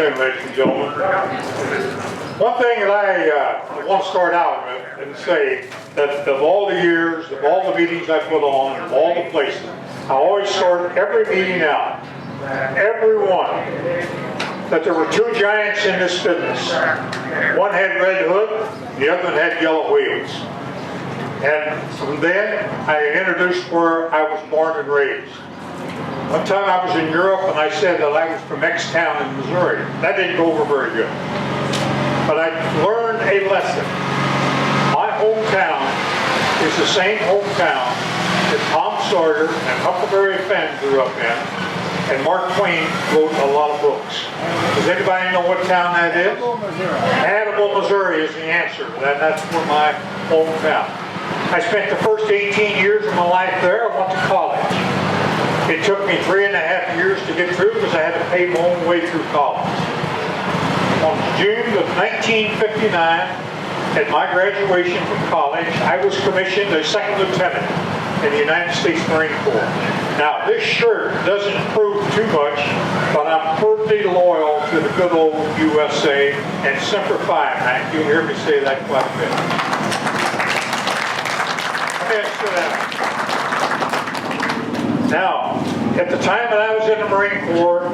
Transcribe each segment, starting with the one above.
in, ladies and gentlemen. One thing that I want to start out with and say that of all the years, of all the meetings I put on, of all the places, I always start every meeting out, every one, that there were two giants in this business. One had red hood, the other one had yellow wheels. And from then, I introduced where I was born and raised. One time I was in Europe and I said that I was from X town in Missouri. That didn't go over very good. But I learned a lesson. My hometown is the same hometown that Tom Sawyer and Huckleberry Finn grew up in, and Mark Twain wrote a lot of books. Does anybody know what town that is? Hannibal, Missouri is the answer. That's where my hometown. I spent the first 18 years of my life there. I went to college. It took me 3.5 years to get through because I had to pay my own way through college. On June of 1959, at my graduation from college, I was commissioned a second lieutenant in the United States Marine Corps. Now, this shirt doesn't prove too much, but I'm pretty loyal to the good old USA and Semper Fi, man. You'll hear me say that quite a bit. Let me sit down. Now, at the time that I was in the Marine Corps,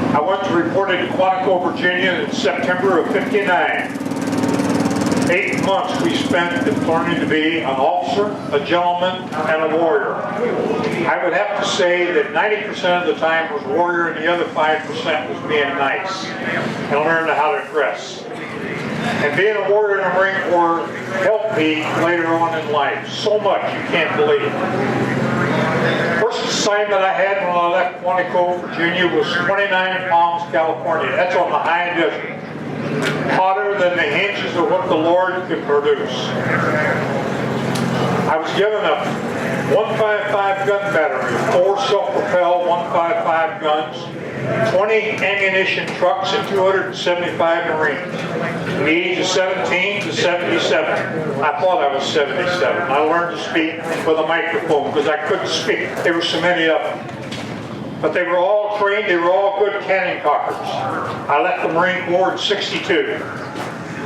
I went to report to Quantico, Virginia in September of '59. 8 months we spent learning to be an officer, a gentleman, and a warrior. I would have to say that 90% of the time was warrior and the other 5% was being nice and learning how to dress. And being a warrior in the Marine Corps helped me later on in life so much you can't believe. First assignment I had when I left Quantico, Virginia was 29 Palms, California. That's on the high desert. Hotter than the hinges of what the Lord could produce. I was given a 155 gun battery, 4 self-propelled 155 guns, 20 ammunition trucks, and 275 Marines. From the age of 17 to 77. I thought I was 77. I learned to speak with a microphone because I couldn't speak. There were so many of them. But they were all trained, they were all good cannon cockers. I left the Marine Corps in '62,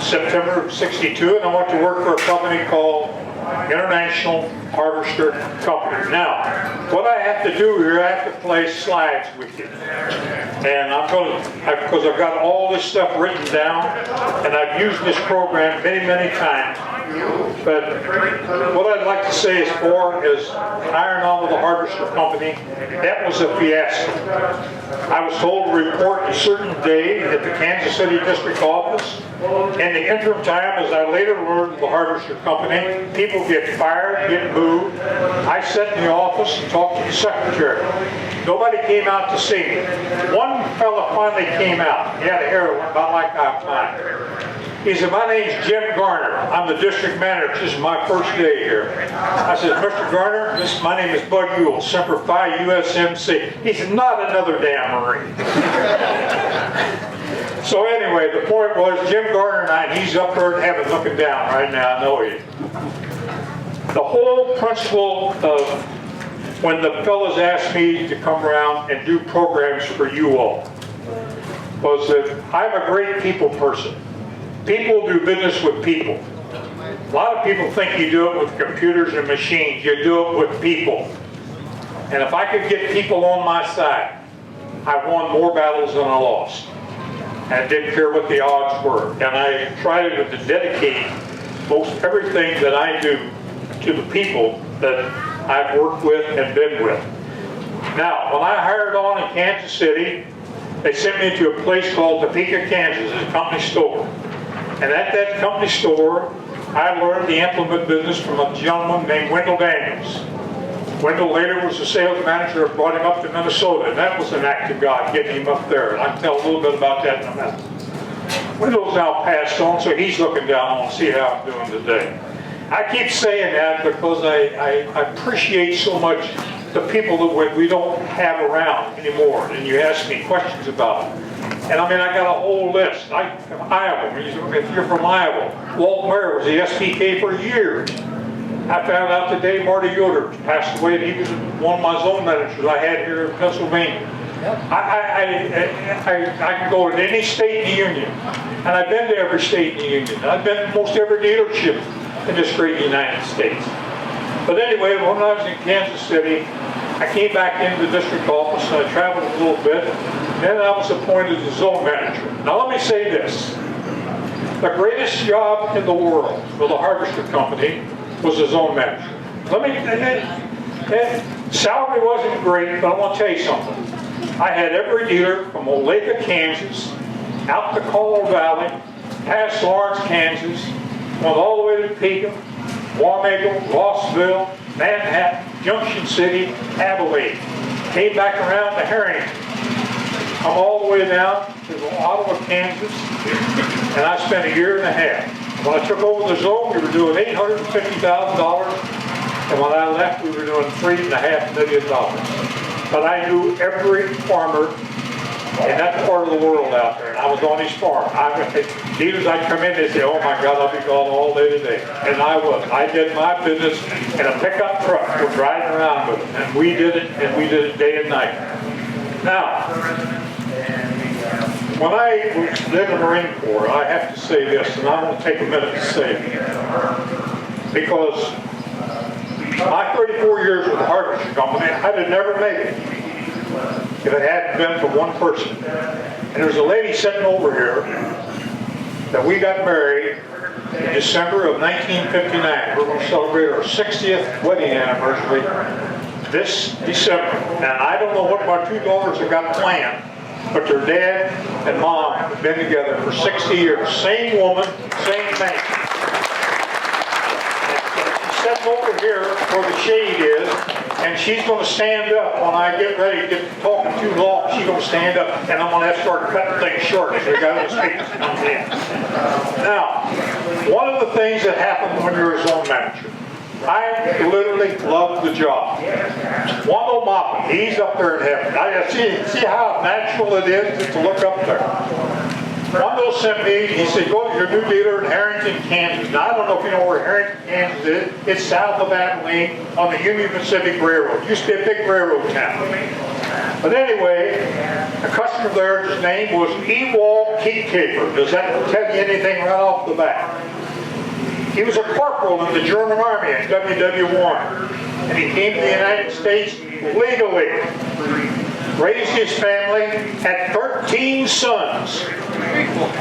September of '62, and I went to work for a company called International Harvester Company. Now, what I have to do here, I have to play slides with you. And I'm going to, because I've got all this stuff written down, and I've used this program many, many times. But what I'd like to say as far as hiring on with the Harvester Company, that was a fiasco. I was told to report a certain day at the Kansas City District Office. In the interim time, as I later learned with the Harvester Company, people get fired, get moved. I sat in the office and talked to the secretary. Nobody came out to see me. One fella finally came out. He had a hair about like mine. He said, "My name's Jim Garner. I'm the district manager. This is my first day here." I said, "Mr. Garner, my name is Bud Youle, Semper Fi USMC." He said, "Not another damn Marine." So anyway, the point was Jim Garner and I, he's up there in heaven looking down right now, I know he. The whole principle of when the fellas asked me to come around and do programs for you all was that I'm a great people person. People do business with people. A lot of people think you do it with computers and machines. You do it with people. And if I could get people on my side, I won more battles than I lost. And I didn't care what the odds were. And I tried to dedicate most everything that I do to the people that I've worked with and been with. Now, when I hired on in Kansas City, they sent me to a place called Topeka, Kansas, a company store. And at that company store, I learned the implement business from a gentleman named Wendell Daniels. Wendell later was the sales manager and brought him up to Minnesota, and that was an act of God getting him up there. And I can tell a little bit about that in a minute. Wendell's now passed on, so he's looking down on to see how I'm doing today. I keep saying that because I appreciate so much the people that we don't have around anymore, and you ask me questions about them. And I mean, I got a whole list. From Iowa, if you're from Iowa, Walt Mayer was the SPK for years. I found out today Marty Yoder passed away, and he was one of my zone managers I had here in Pennsylvania. I can go to any state in the union, and I've been to every state in the union. I've been to most every dealership in this great United States. But anyway, when I was in Kansas City, I came back into the district office and I traveled a little bit. Then I was appointed as zone manager. Now let me say this. The greatest job in the world for the Harvester Company was a zone manager. Salary wasn't great, but I want to tell you something. I had every dealer from Olathe, Kansas, out to Colorado Valley, past Lawrence, Kansas, went all the way to Topeka, Wamego, Rossville, Manhattan, Junction City, Abilene. Came back around to Harrington. Come all the way down to Ottawa, Kansas, and I spent a year and a half. When I took over the zone, we were doing $850,000, and when I left, we were doing $3.5 million. But I knew every farmer in that part of the world out there, and I was on his farm. Dealers, I'd come in, they'd say, "Oh my God, I'll be gone all day today." And I was. I did my business in a pickup truck. We're driving around with it, and we did it day and night. Now, when I was in the Marine Corps, I have to say this, and I'm going to take a minute to say it, because my 34 years with the Harvester Company, I'd have never made it if it hadn't been for one person. And there's a lady sitting over here that we got married in December of 1959. We're going to celebrate our 60th wedding anniversary this December. And I don't know what my two daughters have got planned, but their dad and mom have been together for 60 years. Same woman, same man. Sitting over here where the shade is, and she's going to stand up when I get ready to get talking too long. She's going to stand up, and I'm going to have to start cutting things short as the guy who speaks comes in. Now, one of the things that happens when you're a zone manager, I literally love the job. Wando Moffat, he's up there in heaven. See how natural it is to look up there. Wando sent me, he said, "Go to your new dealer in Harrington, Kansas." Now, I don't know if you know where Harrington, Kansas is. It's south of Abilene on the Union Pacific Railroad. It used to be a big railroad town. But anyway, a customer there, his name was Ewald Keepkeeper. Does that tell you anything right off the bat? He was a corporal in the German Army in WW1. And he came to the United States legally. Raised his family, had 13 sons.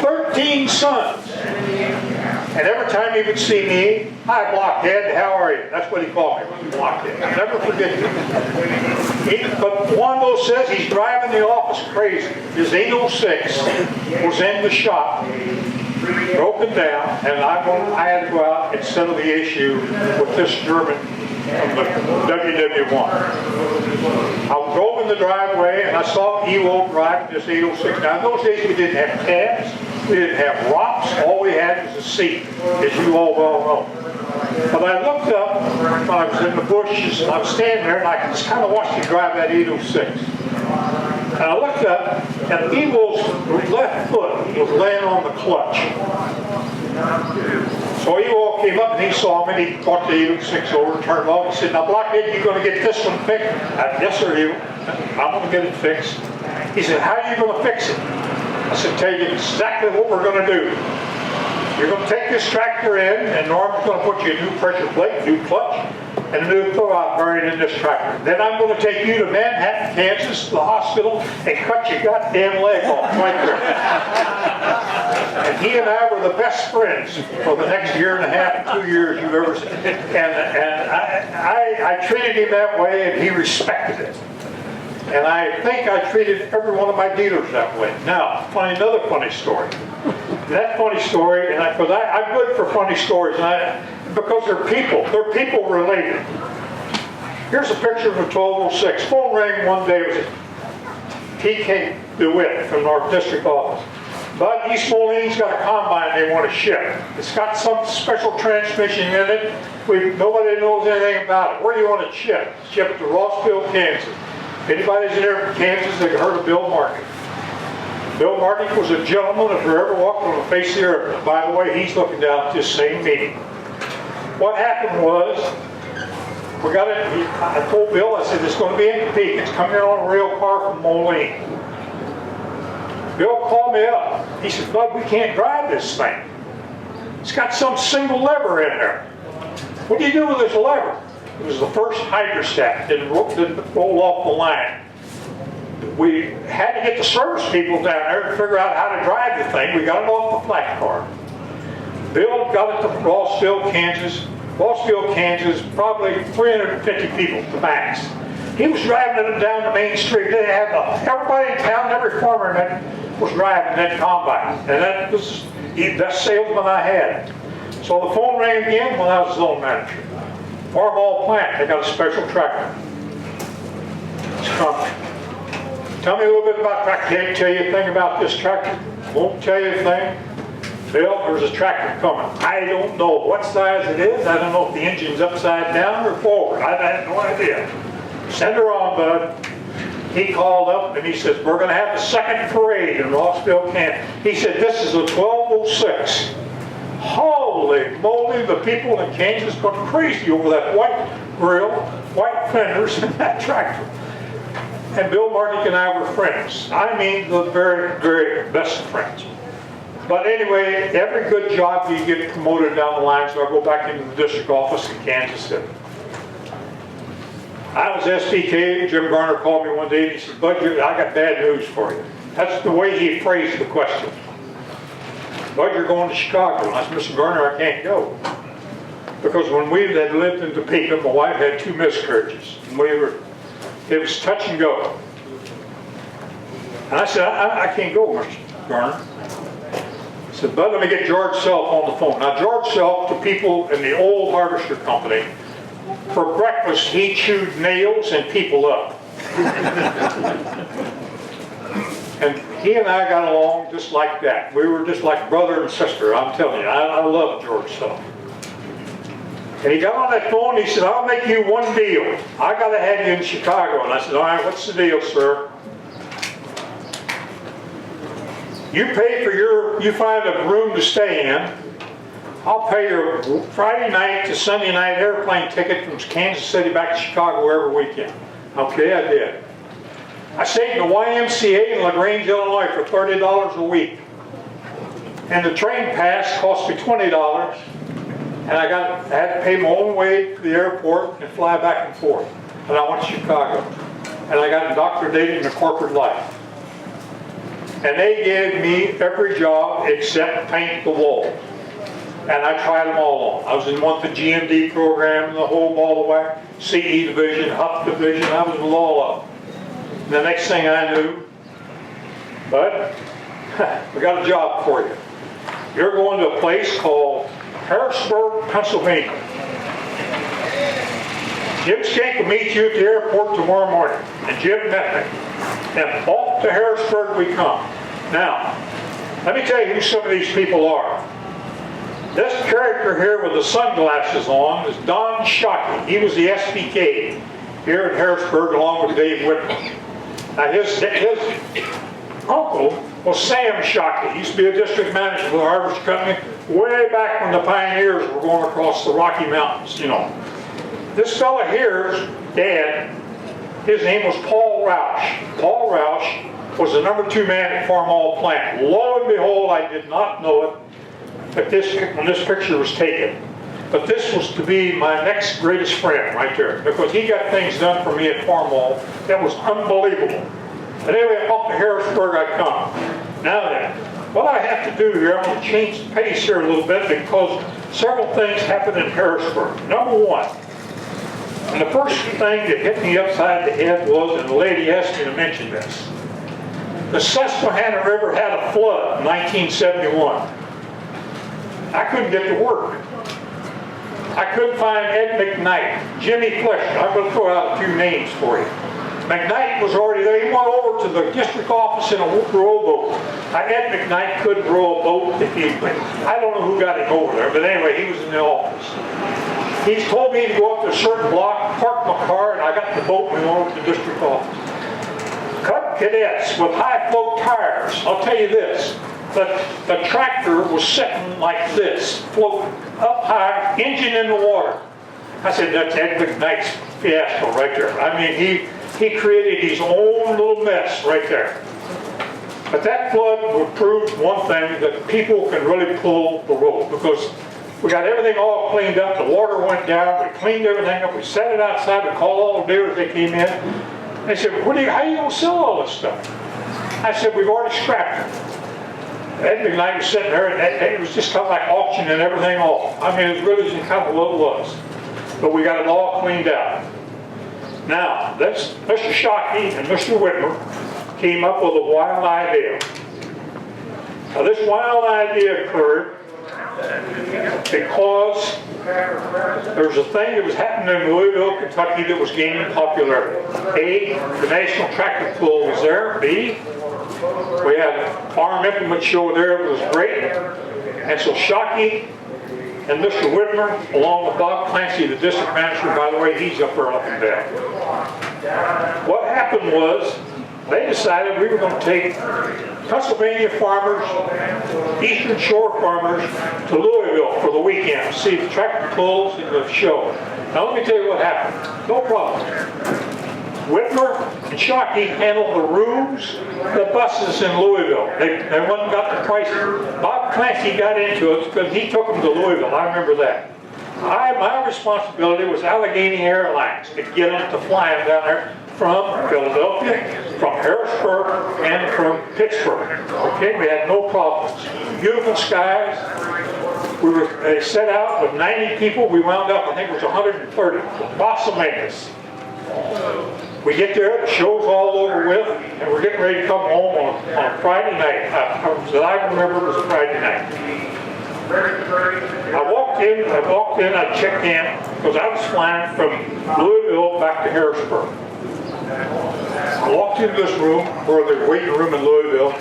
13 sons. And every time he would see me, "Hi, Blockhead, how are you?" That's what he called me, Blockhead. I'll never forget it. But Wando says he's driving the office crazy. His 806 was in the shop, broken down, and I had to go out and settle the issue with this German from the WW1. I drove in the driveway and I saw Ewo driving this 806. Now in those days we didn't have cabs, we didn't have rocks, all we had was a seat, as you all well know. But I looked up when I was in the bushes, and I was standing there and I just kind of watched him drive that 806. And I looked up and Ewo's left foot was laying on the clutch. So Ewald came up and he saw me, and he brought the 806 over, turned off. He said, "Now, Blockhead, you going to get this one fixed?" "Yes, sir, Ewald. I'm going to get it fixed." He said, "How are you going to fix it?" I said, "Tell you exactly what we're going to do. You're going to take this tractor in, and Norm's going to put you a new pressure plate, new clutch, and a new throwout bearing in this tractor. Then I'm going to take you to Manhattan, Kansas, to the hospital, and cut your goddamn leg off right there." And he and I were the best friends for the next year and a half, 2 years you've ever seen. And I treated him that way, and he respected it. And I think I treated every one of my dealers that way. Now, another funny story. That funny story, and I'm good for funny stories, because they're people related. Here's a picture of a 1206. Phone rang one day. It was P.K. DeWitt from our district office. "Bud, East Moline's got a combine they want to ship. It's got some special transmission in it. Nobody knows anything about it. Where do you want it shipped?" "Shipped to Rossville, Kansas." If anybody's in there from Kansas, they've heard of Bill Martin. Bill Martin was a gentleman if you ever walked on the face of the earth. By the way, he's looking down at this same meeting. What happened was, We got it. I told Bill, I said, it's going to be in Peak. It's coming in on a rail car from Moline. Bill called me up. He said, Bud, we can't drive this thing. It's got some single lever in there. What do you do with this lever? It was the first hydrostat. Didn't roll off the line. We had to get the service people down there to figure out how to drive the thing. We got it off the flat car. Bill got it to Rossville, Kansas. Rossville, Kansas, probably 350 people, the max. He was driving it down the main street. They had everybody in town, every farmer that was driving that combine. And that was the best salesman I had. So the phone rang again when I was zone manager. Farmall plant, they got a special tractor. It's coming. Tell me a little bit about tractor. Can't tell you a thing about this tractor. Won't tell you a thing. Bill, there's a tractor coming. I don't know what size it is. I don't know if the engine's upside down or forward. I have no idea. Send her on, Bud. He called up and he says, we're going to have the second parade in Rossville, Kansas. He said, this is a 1206. Holy moly, the people in Kansas got crazy over that white grill, white fenders, and that tractor. And Bill Marnick and I were friends. I mean, the very, very best of friends. But anyway, every good job you get promoted down the line, so I go back into the district office in Kansas City. I was SDK. Jim Garner called me one day and he said, Bud, I got bad news for you. That's the way he phrased the question. Bud, you're going to Chicago. And I said, Mr. Garner, I can't go. Because when we had lived in Topeka, my wife had 2 miscarriages. And it was touch and go. And I said, I can't go, Mr. Garner. I said, Bud, let me get George Self on the phone. Now, George Self, the people in the old Harvester Company, for breakfast, he chewed nails and people up. And he and I got along just like that. We were just like brother and sister, I'm telling you. I love George Self. And he got on that phone and he said, I'll make you one deal. I got to have you in Chicago. And I said, all right, what's the deal, sir? You pay for you find a room to stay in. I'll pay your Friday night to Sunday night airplane ticket from Kansas City back to Chicago every weekend. Okay, I did. I stayed in the YMCA in LaGrange, Illinois for $30 a week. And the train pass cost me $20. And I had to pay my own way to the airport and fly back and forth. And I went to Chicago. And I got indoctrinated in the corporate life. And they gave me every job except paint the wall. And I tried them all on. I was in the GMD program, the whole ball of wax, CE division, HUP division. I was with all of them. And the next thing I knew, Bud, we got a job for you. You're going to a place called Harrisburg, Pennsylvania. Jim Skank will meet you at the airport tomorrow morning. And Jim met me. And off to Harrisburg we come. Now, let me tell you who some of these people are. This character here with the sunglasses on is Don Shockey. He was the SPK here in Harrisburg along with Dave Whitman. Now his uncle was Sam Shockey. He used to be a district manager for the Harvester Company way back when the pioneers were going across the Rocky Mountains, you know. This fella here's dad, his name was Paul Roush. Paul Roush was the #2 man at Farmall plant. Lo and behold, I did not know it but when this picture was taken. But this was to be my next greatest friend right there, because he got things done for me at Farmall that was unbelievable. But anyway, up to Harrisburg I come. Now then, what I have to do here, I'm going to change the pace here a little bit because several things happened in Harrisburg. Number one, and the first thing that hit me upside the head was, and the lady asked me to mention this, the Susquehanna River had a flood in 1971. I couldn't get to work. I couldn't find Ed McKnight, Jimmy Fletcher. I'm going to throw out a few names for you. McKnight was already there. He went over to the district office in a rowboat. Ed McKnight couldn't row a boat. I don't know who got him over there, but anyway, he was in the office. He told me to go up to a certain block, park my car, and I got the boat and went over to the district office. Cut cadets with high float tires. I'll tell you this. The tractor was sitting like this, floating up high, engine in the water. I said, that's Ed McKnight's fiasco right there. I mean, he created his own little mess right there. But that flood would prove one thing, that people can really pull the rope, because we got everything all cleaned up, the water went down, we cleaned everything up, we set it outside, we called all the dealers that came in. They said, how are you going to sell all this stuff? I said, we've already scrapped it. Ed McKnight was sitting there, and it was just kind of like auctioning everything off. I mean, it was really just kind of what it was. But we got it all cleaned out. Now, Mr. Shockey and Mr. Whitmer came up with a wild idea. Now, this wild idea occurred because there was a thing that was happening in Louisville, Kentucky that was gaining popularity. A, the National Tractor Pull was there. B, we had a farm implement show there. It was great. And so Shockey and Mr. Whitmer, along with Bob Clancy, the district manager, by the way, he's up there looking down. What happened was, they decided we were going to take Pennsylvania farmers, Eastern Shore farmers, to Louisville for the weekend, see the tractor pulls and the show. Now let me tell you what happened. No problem. Whitmer and Shockey handled the rooms, the buses in Louisville. They went and got the prices. Bob Clancy got into it because he took them to Louisville. I remember that. My responsibility was Allegheny Airlines to get them to fly them down there from Philadelphia, from Harrisburg, and from Pittsburgh. Okay, we had no problems. Beautiful skies. They set out with 90 people. We wound up, I think it was 130. Awesome maintenance. We get there, the show's all over with, and we're getting ready to come home on Friday night. I remember it was a Friday night. I walked in, I checked in, because I was flying from Louisville back to Harrisburg. I walked into this room, or the waiting room in Louisville,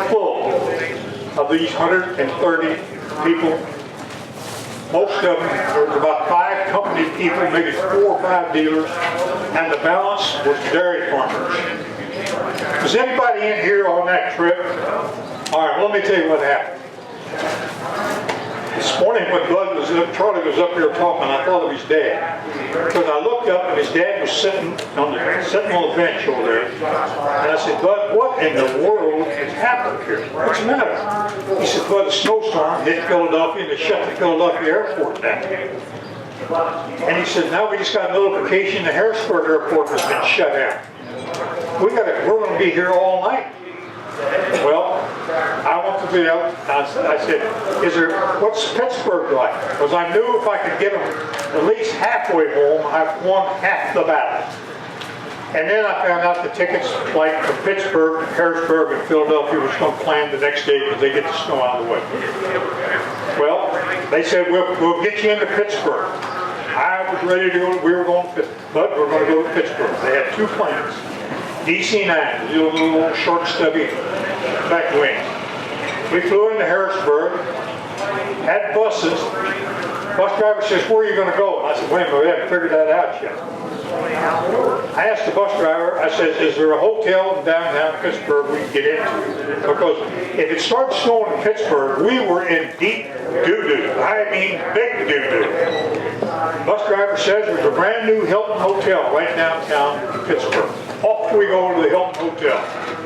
full of these 130 people. Most of them, there was about 5 company people, maybe 4 or 5 dealers, and the balance was dairy farmers. Was anybody in here on that trip? All right, let me tell you what happened. This morning when Charlie was up here talking, I thought of his dad. Because I looked up and his dad was sitting on the bench over there. And I said, Bud, what in the world has happened here? What's the matter? He said, Bud, a snowstorm hit Philadelphia and they shut the Philadelphia airport down. And he said, now we just got a notification the Harrisburg airport has been shut down. We're going to be here all night. Well, I want to be out. I said, what's Pittsburgh like? Because I knew if I could get them at least halfway home, I've won half the battle. And then I found out the tickets flight from Pittsburgh, Harrisburg, and Philadelphia was going to plan the next day because they get the snow out of the way. Well, they said, we'll get you into Pittsburgh. I was ready to go. We were going to Pittsburgh, but we're going to go to Pittsburgh. They had 2 planes. DC-9, little short, stubby back wings. We flew into Harrisburg, had buses. Bus driver says, where are you going to go? And I said, wait a minute, we haven't figured that out yet. I asked the bus driver, I said, is there a hotel in downtown Pittsburgh we can get into? Because if it started snowing in Pittsburgh, we were in deep doo-doo. I mean big doo-doo. Bus driver says there's a brand new Hilton Hotel right downtown Pittsburgh. Off we go to the Hilton Hotel.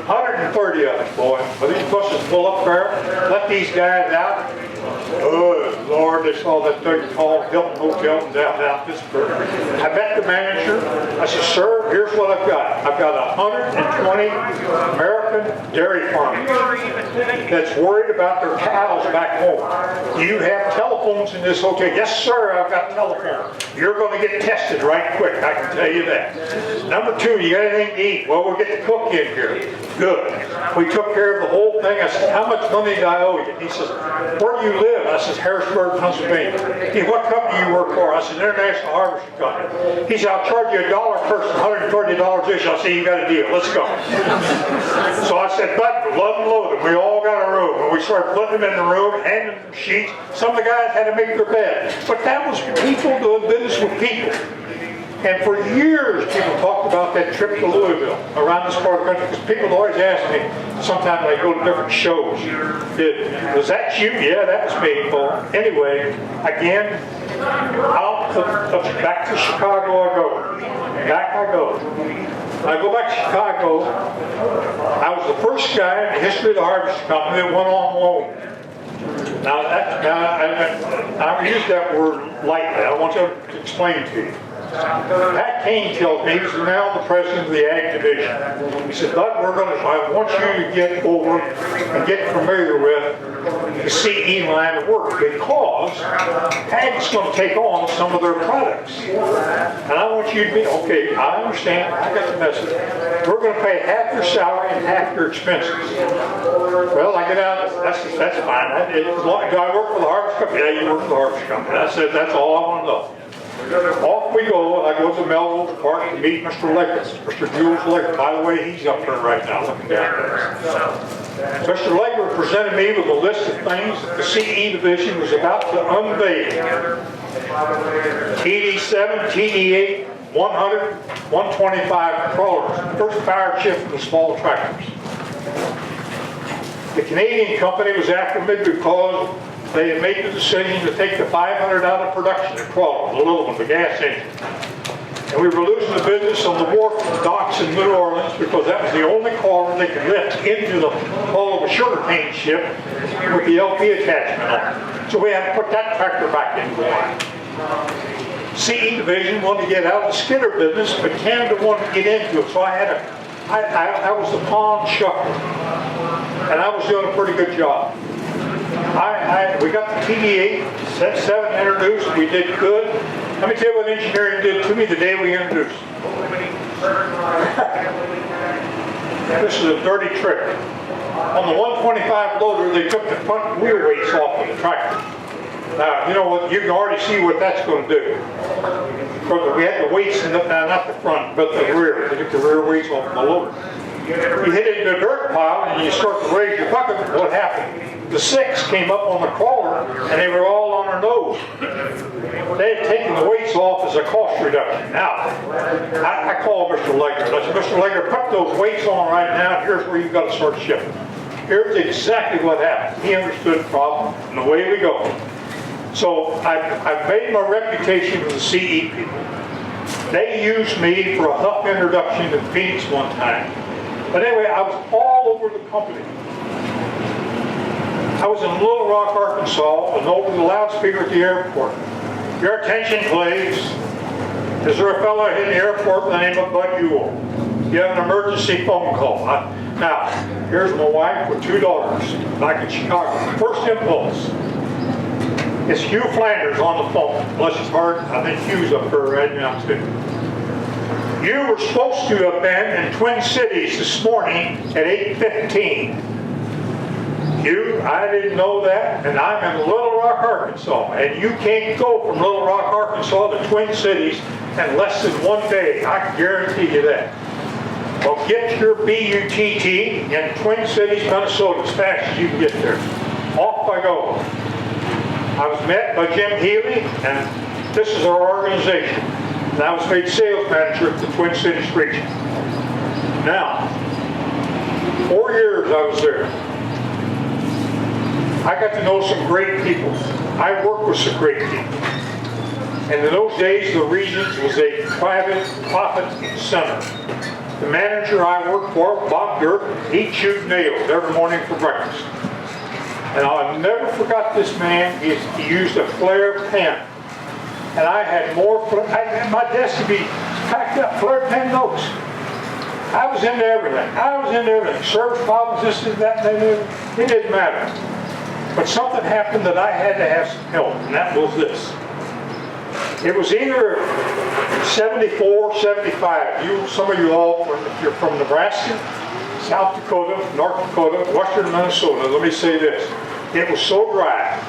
130 of them, boy. But these buses pull up there, let these guys out. Oh, Lord, they saw that thing called Hilton Hotel in downtown Pittsburgh. I met the manager. I said, sir, here's what I've got. I've got 120 American dairy farmers that's worried about their cows back home. Do you have telephones in this hotel? Yes, sir, I've got telephones. You're going to get tested right quick, I can tell you that. Number 2, you got anything to eat? Well, we'll get the cook in here. Good. We took care of the whole thing. I said, how much money do I owe you? He says, where do you live? I said, Harrisburg, Pennsylvania. He said, what company do you work for? I said, International Harvester Company. He said, I'll charge you $1 person, $130 each. I said, you got a deal. Let's go. So I said, but love and load them. We all got a room. And we started putting them in the room, handing them sheets. Some of the guys had to make their bed. But that was people doing business with people. And for years, people talked about that trip to Louisville, around this part of the country, because people always ask me, sometimes I go to different shows, was that you? Yeah, that was me, Paul. Anyway, again, Back to Chicago I go. Back I go. When I go back to Chicago, I was the first guy in the history of the Harvester Company that went on loan. Now, I use that word lightly. I want to explain to you. Pat Kane tells me, he's now the president of the Ag Division. He said, Bud, I want you to get over and get familiar with the CE line of work because Ag's going to take on some of their products. And I want you to be, okay, I understand, I got the message. We're going to pay half your salary and half your expenses. Well, I get out, that's fine. Do I work for the Harvest Company? Yeah, you work for the Harvest Company. I said, that's all I want to know. Off we go, and I go to Melville Park to meet Mr. Leggett. Mr. Jules Leggett. By the way, he's up there right now looking down there. Mr. Leggett presented me with a list of things that the CE division was about to unveil. TD7, TD8, 100, 125 crawlers. First fire shift for the small tractors. The Canadian company was after me because they had made the decision to take the 500 out of production at crawler, the little one, the gas engine. And we were losing the business on the wharf docks in New Orleans because that was the only crawler they could lift into the hull of a sugarcane ship with the LP attachment on it. So we had to put that tractor back into the line. CE division wanted to get out of the skidder business, but Canada wanted to get into it. So I was the pond shuffler, and I was doing a pretty good job. We got the TD8, set 7 introduced, we did good. Let me tell you what engineering did to me the day we introduced. This is a dirty trick. On the 125 loader, they took the front wheel weights off of the tractor. Now, you know what, you can already see what that's going to do. We had the weights, not the front, but the rear. They took the rear weights off the loader. You hit it in the dirt pile and you start to raise your bucket, what happened? The 6 came up on the crawler and they were all on their nose. They had taken the weights off as a cost reduction. Now, I called Mr. Legger. I said, Mr. Legger, put those weights on right now. Here's where you've got to start shipping. Here's exactly what happened. He understood the problem and away we go. So I've made my reputation with the CE people. They used me for a Huff introduction in Phoenix one time. But anyway, I was all over the company. I was in Little Rock, Arkansas, and over the loudspeaker at the airport. Your attention, please. Is there a fellow in the airport by the name of Bud Youle? You have an emergency phone call. Now, here's my wife with 2 daughters back in Chicago. First impulse. It's Hugh Flanders on the phone. Bless his heart, I think Hugh's up there right now too. You were supposed to have been in Twin Cities this morning at 8:15. Hugh, I didn't know that, and I'm in Little Rock, Arkansas, and you can't go from Little Rock, Arkansas to Twin Cities in less than 1 day. I can guarantee you that. Well, get your BUTT in Twin Cities, Minnesota as fast as you can get there. Off I go. I was met by Jim Healy, and this is our organization. And I was made sales manager at the Twin Cities region. Now, 4 years I was there. I got to know some great people. I worked with some great people. And in those days, the Regions was a private profit center. The manager I worked for, Bob Dirk, he'd shoot nails every morning for breakfast. And I never forgot this man. He used a flare pen. And I had more, my desk would be packed up, flare pen notes. I was into everything. Service problems, this and that, it didn't matter. But something happened that I had to have some help, and that was this. It was either 74, 75. Some of you all, if you're from Nebraska, South Dakota, North Dakota, Western Minnesota, let me say this. It was so dry,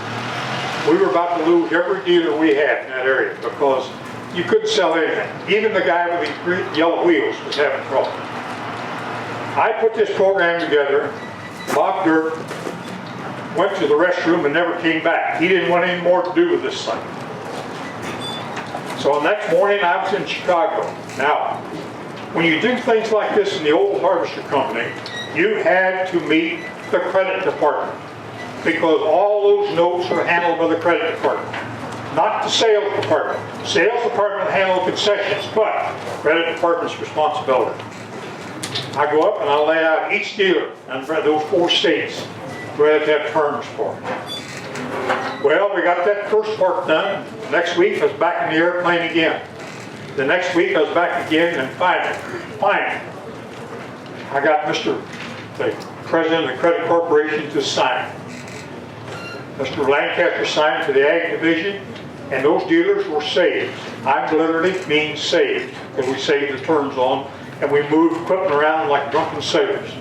we were about to lose every dealer we had in that area because you couldn't sell anything. Even the guy with the green, yellow wheels was having trouble. I put this program together. Bob Dirk went to the restroom and never came back. He didn't want any more to do with this thing. So the next morning I was in Chicago. Now, when you do things like this in the old Harvester Company, you had to meet the credit department because all those notes are handled by the credit department. not the sales department. Sales department handle concessions, but credit department's responsibility. I go up and I lay out each dealer in those 4 states who I have to have terms for. Well, we got that first part done. Next week I was back in the airplane again. The next week I was back again, and finally, I got the president of the credit corporation to sign. Mr. Lancaster signed for the Ag Division, and those dealers were saved. I literally mean saved, because we saved the terms on, and we moved equipment around like drunken sailors.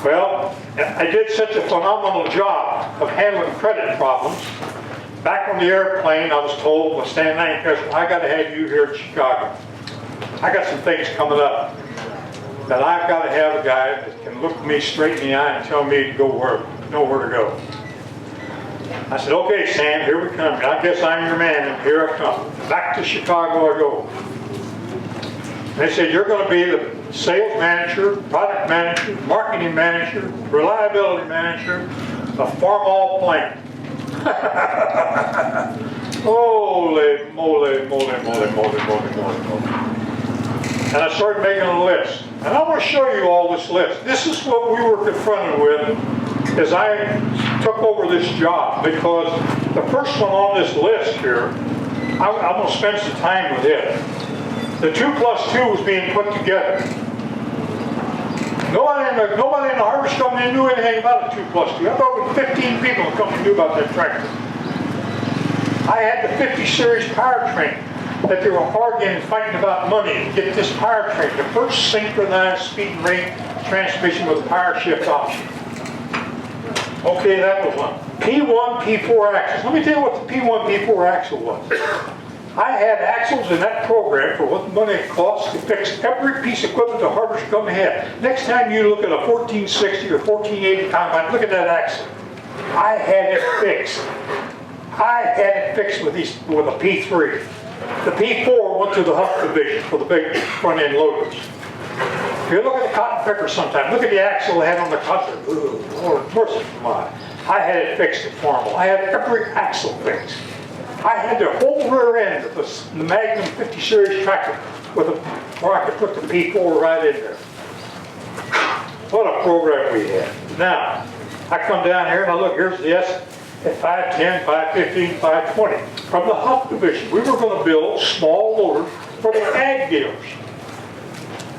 Well, I did such a phenomenal job of handling credit problems. Back on the airplane, I was told by Stan Lancaster, I got to have you here in Chicago. I got some things coming up that I've got to have a guy that can look me straight in the eye and tell me to go know where to go. I said, okay, Stan, here we come. I guess I'm your man, and here I come. Back to Chicago I go. And they said, you're going to be the sales manager, product manager, marketing manager, reliability manager of Farmall plant. Holy moly, moly, moly, moly, moly, moly, moly. And I started making a list. And I want to show you all this list. This is what we were confronted with as I took over this job, because the first one on this list here, I'm going to spend some time with it. The 2+2 was being put together. Nobody in the harvest company knew anything about a 2+2. I thought with 15 people in the company knew about that tractor. I had the 50 series powertrain that they were arguing and fighting about money to get this powertrain, the first synchronized speed and rate transmission with a power shift option. Okay, that was one. P1, P4 axles. Let me tell you what the P1, P4 axle was. I had axles in that program for what money it costs to fix every piece of equipment the harvest company had. Next time you look at a 1460 or 1480 combine, look at that axle. I had it fixed. I had it fixed with a P3. The P4 went to the Huff division for the big front end loaders. If you look at the cotton picker sometime, look at the axle they had on the cotton. Ooh, Lord mercy my. I had it fixed at Farmall. I had every axle fixed. I had the whole rear end of the Magnum 50 series tractor where I could put the P4 right in there. What a program we had. Now, I come down here and I look, here's the S at 510, 515, 520. From the Huff division, we were going to build small loaders for the ag dealers.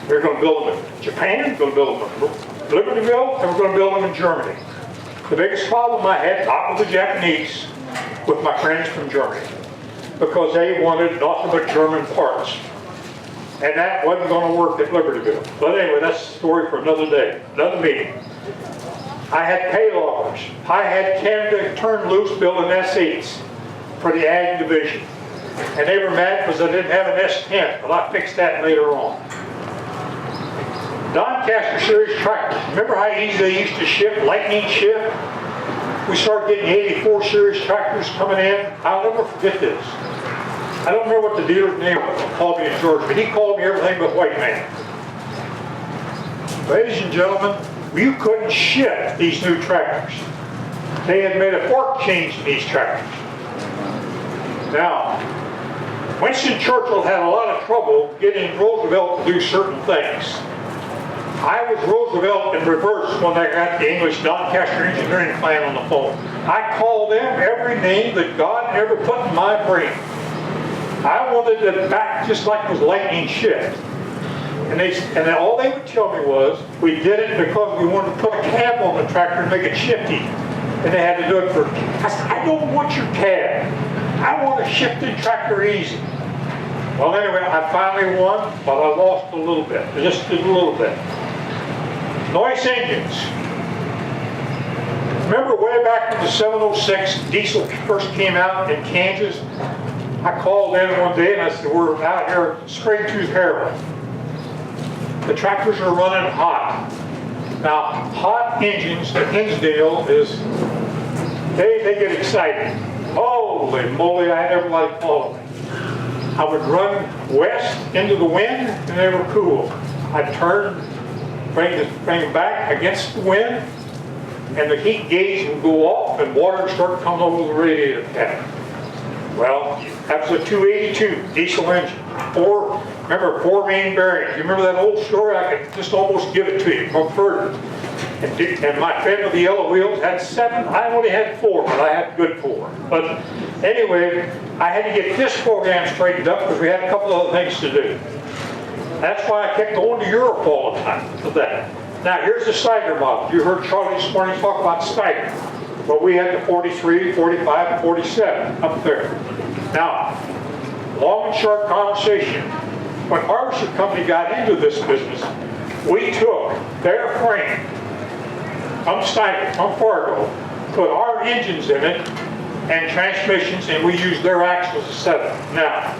We were going to build them in Japan, we were going to build them in Libertyville, and we're going to build them in Germany. The biggest problem I had, not with the Japanese, with my friends from Germany, because they wanted nothing but German parts. And that wasn't going to work at Libertyville. But anyway, that's a story for another day, another meeting. I had payloggers. I had Canada turn loose building S8s for the Ag division. And they were mad because I didn't have an S10, but I fixed that later on. Doncaster series tractors. Remember how easy they used to ship, lightning shift? We started getting 84 series tractors coming in. I'll never forget this. I don't remember what the dealer's name was. He called me in Georgia, but he called me everything but white man. Ladies and gentlemen, you couldn't ship these new tractors. They had made a fork change in these tractors. Now, Winston Churchill had a lot of trouble getting Roosevelt to do certain things. I was Roosevelt in reverse when I got the English Doncaster engineering plan on the phone. I called them every name that God ever put in my brain. I wanted it back just like it was lightning shift. And all they would tell me was, we did it because we wanted to put a cab on the tractor and make it shifty. And they had to do it for, I said, I don't want your cab. I want a shifted tractor easy. Well, anyway, I finally won, but I lost a little bit, just a little bit. Noise engines. Remember way back when the 706 diesel first came out in Kansas? I called in one day and I said, we're out here spring tooth heroin. The tractors are running hot. Now, hot engines, the Hinsdale is, they get excited. Holy moly, I never liked following. I would run west into the wind and they were cool. I'd turn, bring them back against the wind, and the heat gauge would go off and water would start coming over the radiator cap. Well, that was a 282 diesel engine. Remember, 4 main bearings. You remember that old story? I could just almost give it to you from further. And my friend with the yellow wheels had 7. I only had 4, but I had a good 4. But anyway, I had to get this program straightened up because we had a couple other things to do. That's why I kept going to Europe all the time for that. Now, here's the Steiger model. You heard Charlie this morning talk about Steiger. But we had the 43, 45, and 47 up there. Now, long and short conversation. When Harvester Company got into this business, we took their frame from Steiger, from Fargo, put our engines in it and transmissions, and we used their axles to set it. Now,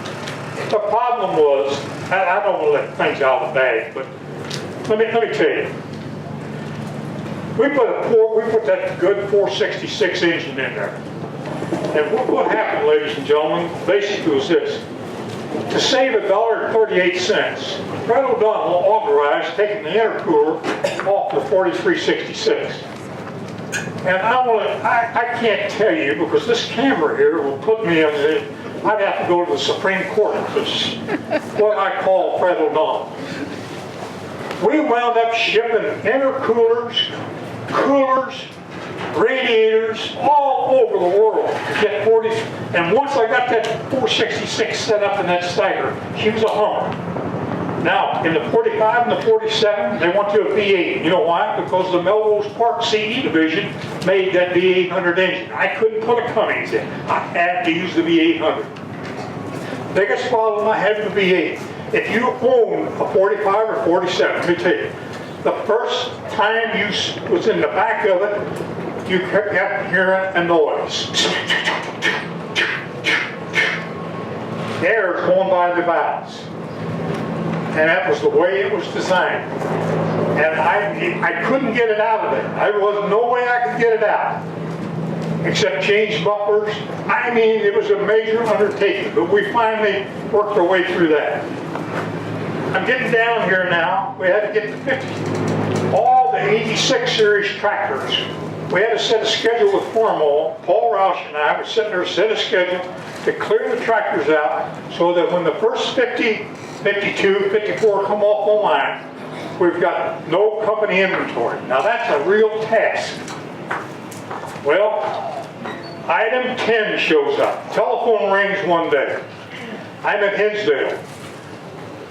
the problem was, I don't want to let things out of the bag, but let me tell you. We put that good 466 engine in there. And what happened, ladies and gentlemen, basically was this. To save $1.38, Fred O'Donnell authorized taking the intercooler off the 4366. And I can't tell you, because this camera here will put me on the, I'd have to go to the Supreme Court, because what I call Fred O'Donnell. We wound up shipping intercoolers, coolers, radiators all over the world to get 40. And once I got that 466 set up in that Steiger, she was a Hummer. Now, in the 45 and the 47, they went to a V8. You know why? Because the Melrose Park CE division made that V800 engine. I couldn't put a Cummins in. I had to use the V800. Biggest problem I had with the V8. If you own a 45 or 47, let me tell you, the first time you was in the back of it, you kept hearing a noise. Air is going by the valves. And that was the way it was designed. And I couldn't get it out of there. There was no way I could get it out. Except change buffers. I mean, it was a major undertaking, but we finally worked our way through that. I'm getting down here now. We had to get to 50. All the 86 series tractors, we had to set a schedule with Formal. Paul Roush and I were sitting there, set a schedule to clear the tractors out so that when the first 50, 52, 54 come off the line, we've got no company inventory. Now that's a real task. Well, item 10 shows up. Telephone rings one day. I'm at Hinsdale.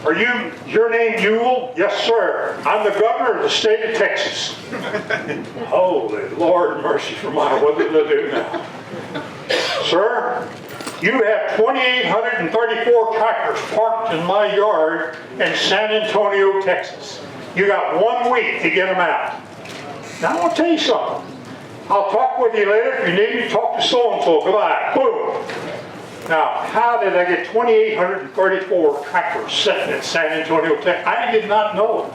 Are your name Youle? Yes, sir. I'm the governor of the state of Texas. Holy Lord mercy for my, what did I do now? Sir, you have 2,834 tractors parked in my yard in San Antonio, Texas. You got 1 week to get them out. Now, I want to tell you something. I'll talk with you later. If you need me, talk to so-and-so. Goodbye. Boom. Now, how did I get 2,834 tractors sitting in San Antonio, Texas? I did not know it.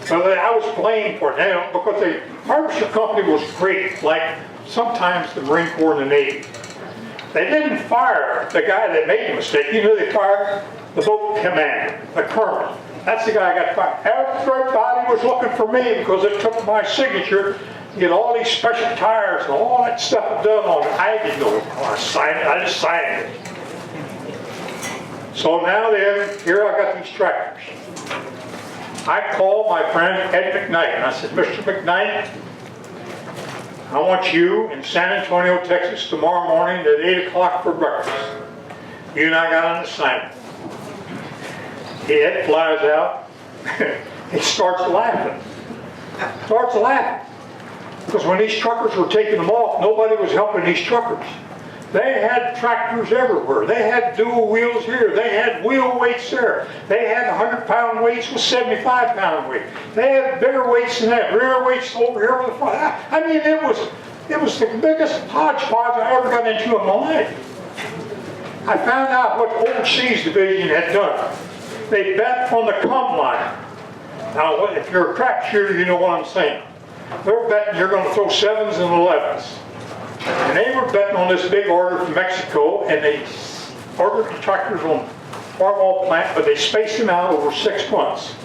So I was playing for it. Now, because the Harvester Company was great, like sometimes the Marine Corps and the Navy. They didn't fire the guy that made the mistake. You know they fired the boat commander, the colonel. That's the guy I got fired. Everybody was looking for me because it took my signature to get all these special tires and all that stuff done on it. I didn't know I signed it. I just signed it. So now then, here I got these tractors. I called my friend Ed McKnight and I said, Mr. McKnight, I want you in San Antonio, Texas tomorrow morning at 8 o'clock for breakfast. You and I got on assignment. Ed flies out. He starts laughing. Because when these truckers were taking them off, nobody was helping these truckers. They had tractors everywhere. They had dual wheels here. They had wheel weights there. They had 100-pound weights with 75-pound weight. They had bigger weights than that. Rear weights over here with the front. I mean, it was the biggest hodgepodge I ever got into in my life. I found out what the overseas division had done. They bet on the come line. Now, if you're a crap shooter, you know what I'm saying. They're betting you're going to throw 7s and 11s. And they were betting on this big order from Mexico, and they ordered the tractors on Farmall plant, but they spaced them out over 6 months.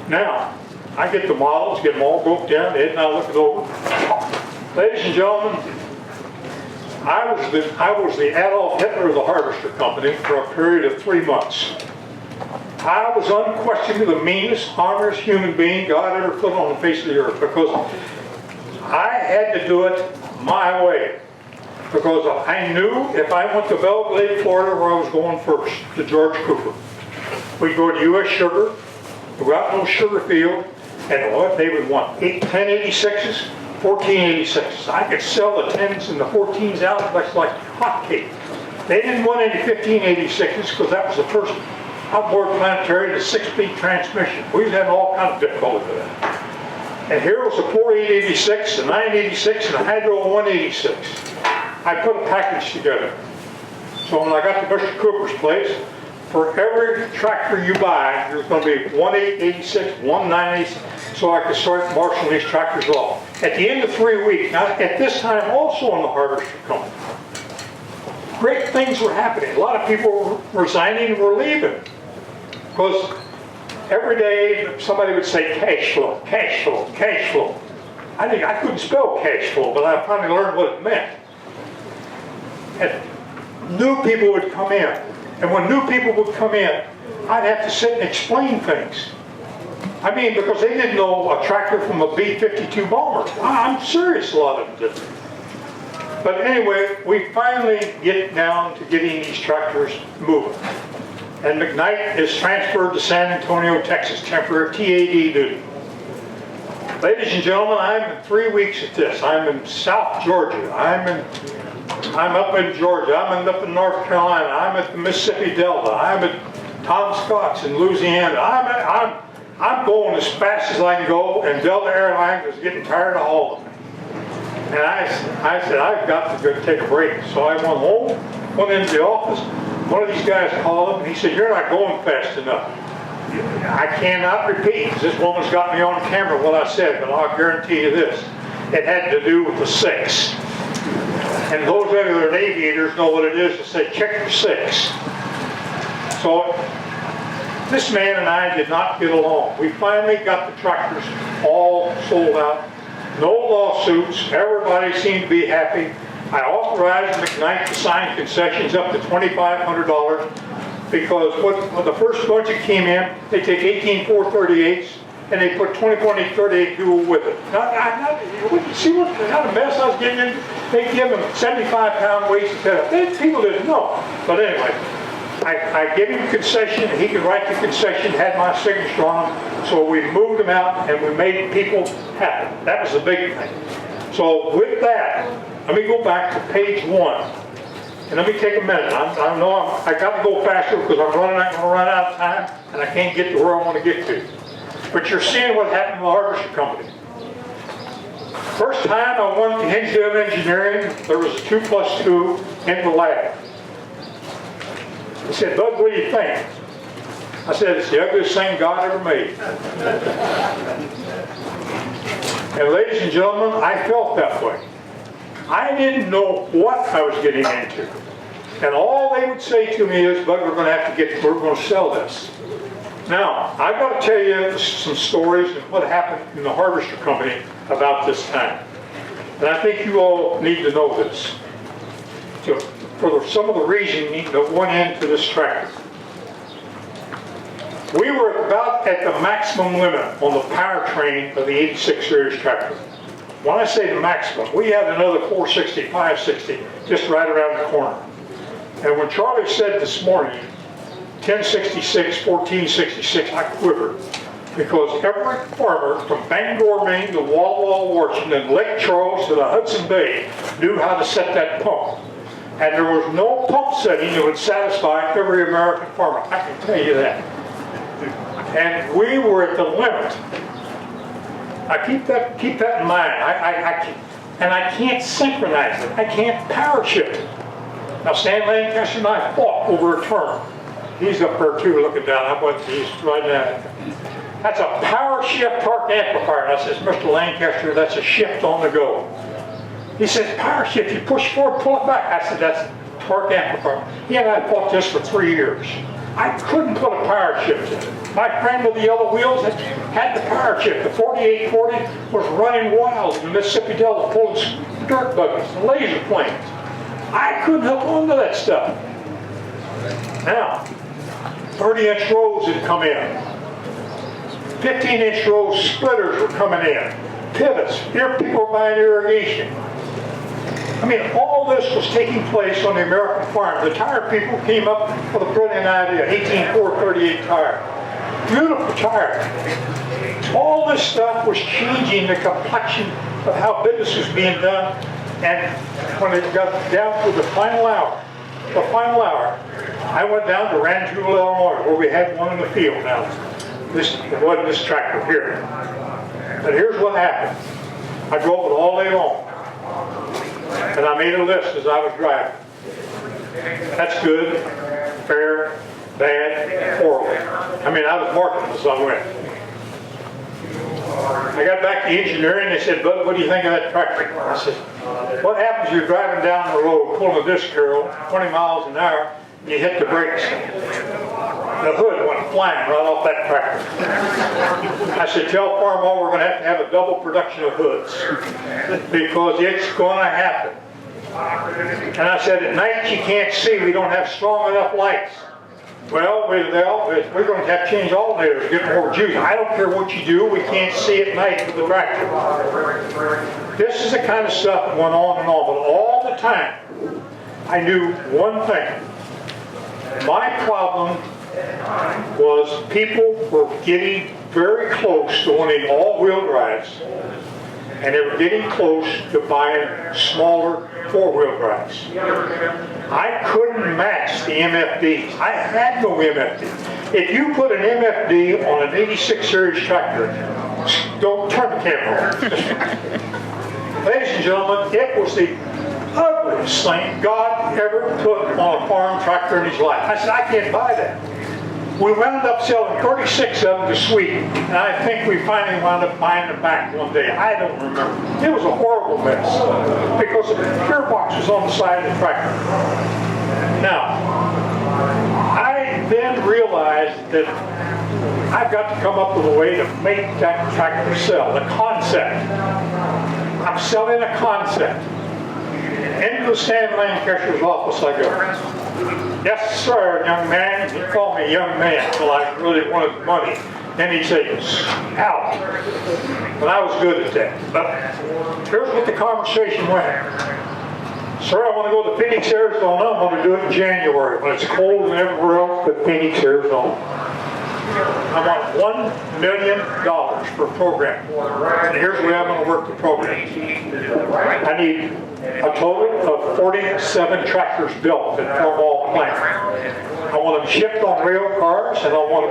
Now, I get the models, get them all broke down, Ed and I look it over. Ladies and gentlemen, I was the Adolf Hitler of the Harvester Company for a period of 3 months. I was unquestionably the meanest, harmless human being God ever put on the face of the earth, because I had to do it my way. Because I knew if I went to Belle Glade, Florida, where I was going first, to George Cooper, we'd go to U.S. Sugar, go out in those sugar field, and what they would want, 1086s, 1486s. I could sell the 10s and the 14s out like hotcakes. They didn't want any 1586s because that was the first outboard planetary to 6-speed transmission. We was having all kinds of difficulty with that. And here was a 4886, a 986, and a Hydro 186. I put a package together. So when I got to Mr. Cooper's place, for every tractor you buy, there's going to be one 886, one 986, so I could start marshaling these tractors off. At the end of 3 weeks, now at this time also in the Harvester Company, great things were happening. A lot of people were resigning and were leaving. Because every day somebody would say cash flow, cash flow, cash flow. I couldn't spell cash flow, but I finally learned what it meant. And new people would come in. And when new people would come in, I'd have to sit and explain things. I mean, because they didn't know a tractor from a B-52 bomber. I'm serious, a lot of them didn't. But anyway, we finally get down to getting these tractors moving. And McKnight is transferred to San Antonio, Texas, temporary TAD duty. Ladies and gentlemen, I'm in 3 weeks at this. I'm in South Georgia. I'm up in Georgia. I'm up in North Carolina. I'm at the Mississippi Delta. I'm at Tom Scott's in Louisiana. I'm going as fast as I can go, and Delta Airlines is getting tired of hauling me. And I said, I've got to go take a break. So I went home, went into the office. One of these guys called him, and he said, you're not going fast enough. I cannot repeat, because this woman's got me on camera what I said, but I'll guarantee you this. It had to do with the 6. And those that are aviators know what it is to say, check your 6. So this man and I did not get along. We finally got the tractors all sold out. No lawsuits. Everybody seemed to be happy. I authorized McKnight to sign concessions up to $2,500 because when the first bunch that came in, they take 18 438s and they put 20-20-38 dual with it. Now, see what kind of mess I was getting in? They give them 75-pound weights instead of. People didn't know. But anyway, I gave him a concession. He could write the concession, had my signature on them. So we moved them out and we made people happy. That was the big thing. So with that, let me go back to page 1. And let me take a minute. I know I got to go faster because I'm going to run out of time and I can't get to where I want to get to. But you're seeing what happened in the Harvester Company. First time I went to Hinsdale Engineering, there was a 2+2 in the lab. He said, Bud, what do you think? I said, it's the ugliest thing God ever made. And ladies and gentlemen, I felt that way. I didn't know what I was getting into. And all they would say to me is, Bud, we're going to sell this. Now, I've got to tell you some stories of what happened in the Harvester Company about this time. And I think you all need to know this. So, for some of the reason that went into this tractor. We were about at the maximum limit on the powertrain of the 86 series tractor. When I say the maximum, we had another 460, 560 just right around the corner. And when Charlie said this morning, 1066, 1466, I quivered. Because every farmer from Bangor, Maine to Walla Walla, Washington, Lake Charles to the Hudson Bay knew how to set that pump. And there was no pump setting that would satisfy every American farmer. I can tell you that. And we were at the limit. I keep that in mind. I can't synchronize it. I can't power shift it. Now Stan Lancaster and I fought over a term. He's up there too, looking down. He's right now. That's a power shift torque amplifier. And I says, Mr. Lancaster, that's a shift on the go. He says, power shift, you push forward, pull it back. I said, that's torque amplifier. He and I fought this for 3 years. I couldn't put a power shift in it. My friend with the yellow wheels had the power shift. The 4840 was running wild in the Mississippi Delta, pulling dirt buggies, laser planes. I couldn't hook onto that stuff. Now, 30-inch rows had come in. 15-inch row splitters were coming in. Pivots. Here people were buying irrigation. I mean, all this was taking place on the American farm. The tire people came up with a brilliant idea. 18-438 tire. Beautiful tire. All this stuff was changing the complexion of how business was being done. And when it got down to the final hour, I went down to Rantoul, Illinois, where we had one in the field now. It wasn't this tractor here. But here's what happened. I drove it all day long. And I made a list as I was driving. That's good, fair, bad, horrible. I mean, I was marking as I went. I got back to engineering, they said, Bud, what do you think of that tractor? I said, what happens if you're driving down the road, pulling a disc barrel, 20 miles an hour, and you hit the brakes? The hood went flying right off that tractor. I said, tell Farmall we're going to have a double production of hoods because it's going to happen. And I said, at night you can't see. We don't have strong enough lights. Well, we're going to have to change alternators, get more juice. I don't care what you do. We can't see at night with the tractor. This is the kind of stuff that went on and on. But all the time, I knew one thing. My problem was people were getting very close to wanting all-wheel drives, and they were getting close to buying smaller four-wheel drives. I couldn't match the MFDs. I had no MFD. If you put an MFD on an 86 series tractor, don't turn the camera on. Ladies and gentlemen, it was the ugliest thing God ever put on a farm tractor in his life. I said, I can't buy that. We wound up selling 36 of them to Sweden, and I think we finally wound up buying them back one day. I don't remember. It was a horrible mess because the gearbox was on the side of the tractor. Now, I then realized that I've got to come up with a way to make that tractor sell, the concept. I'm selling a concept. Into the Stan Lancaster's office I go. Yes, sir, young man. He called me young man until I really wanted the money. Then he'd say, out. And I was good at that. But here's what the conversation went. Sir, I want to go to Phoenix, Arizona. I'm going to do it in January when it's cold and everywhere else but Phoenix, Arizona. I want $1 million for a program. And here's the way I'm going to work the program. I need a total of 47 tractors built at Farmall plant. I want them shipped on rail cars, and I want a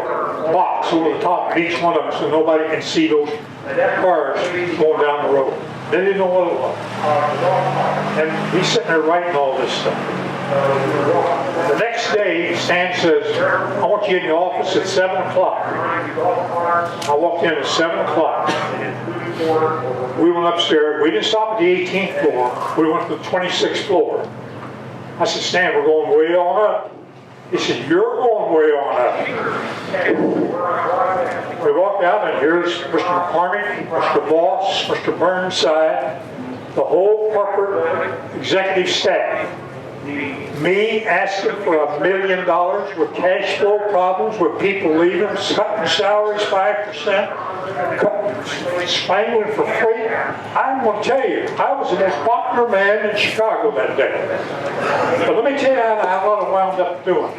box over the top of each one of them so nobody can see those cars going down the road. They didn't know what it was. And he's sitting there writing all this stuff. The next day, Stan says, I want you in the office at 7 o'clock. I walked in at 7 o'clock. We went upstairs. We didn't stop at the 18th floor. We went to the 26th floor. I said, Stan, we're going way on up. He said, you're going way on up. We walked out, and here's Mr. McCormick, Mr. Boss, Mr. Burnside, the whole corporate executive staff. Me asking for $1 million with cash flow problems, with people leaving, cutting salaries 5%, spangling for free. I'm going to tell you, I was the most popular man in Chicago that day. But let me tell you how I wound up doing.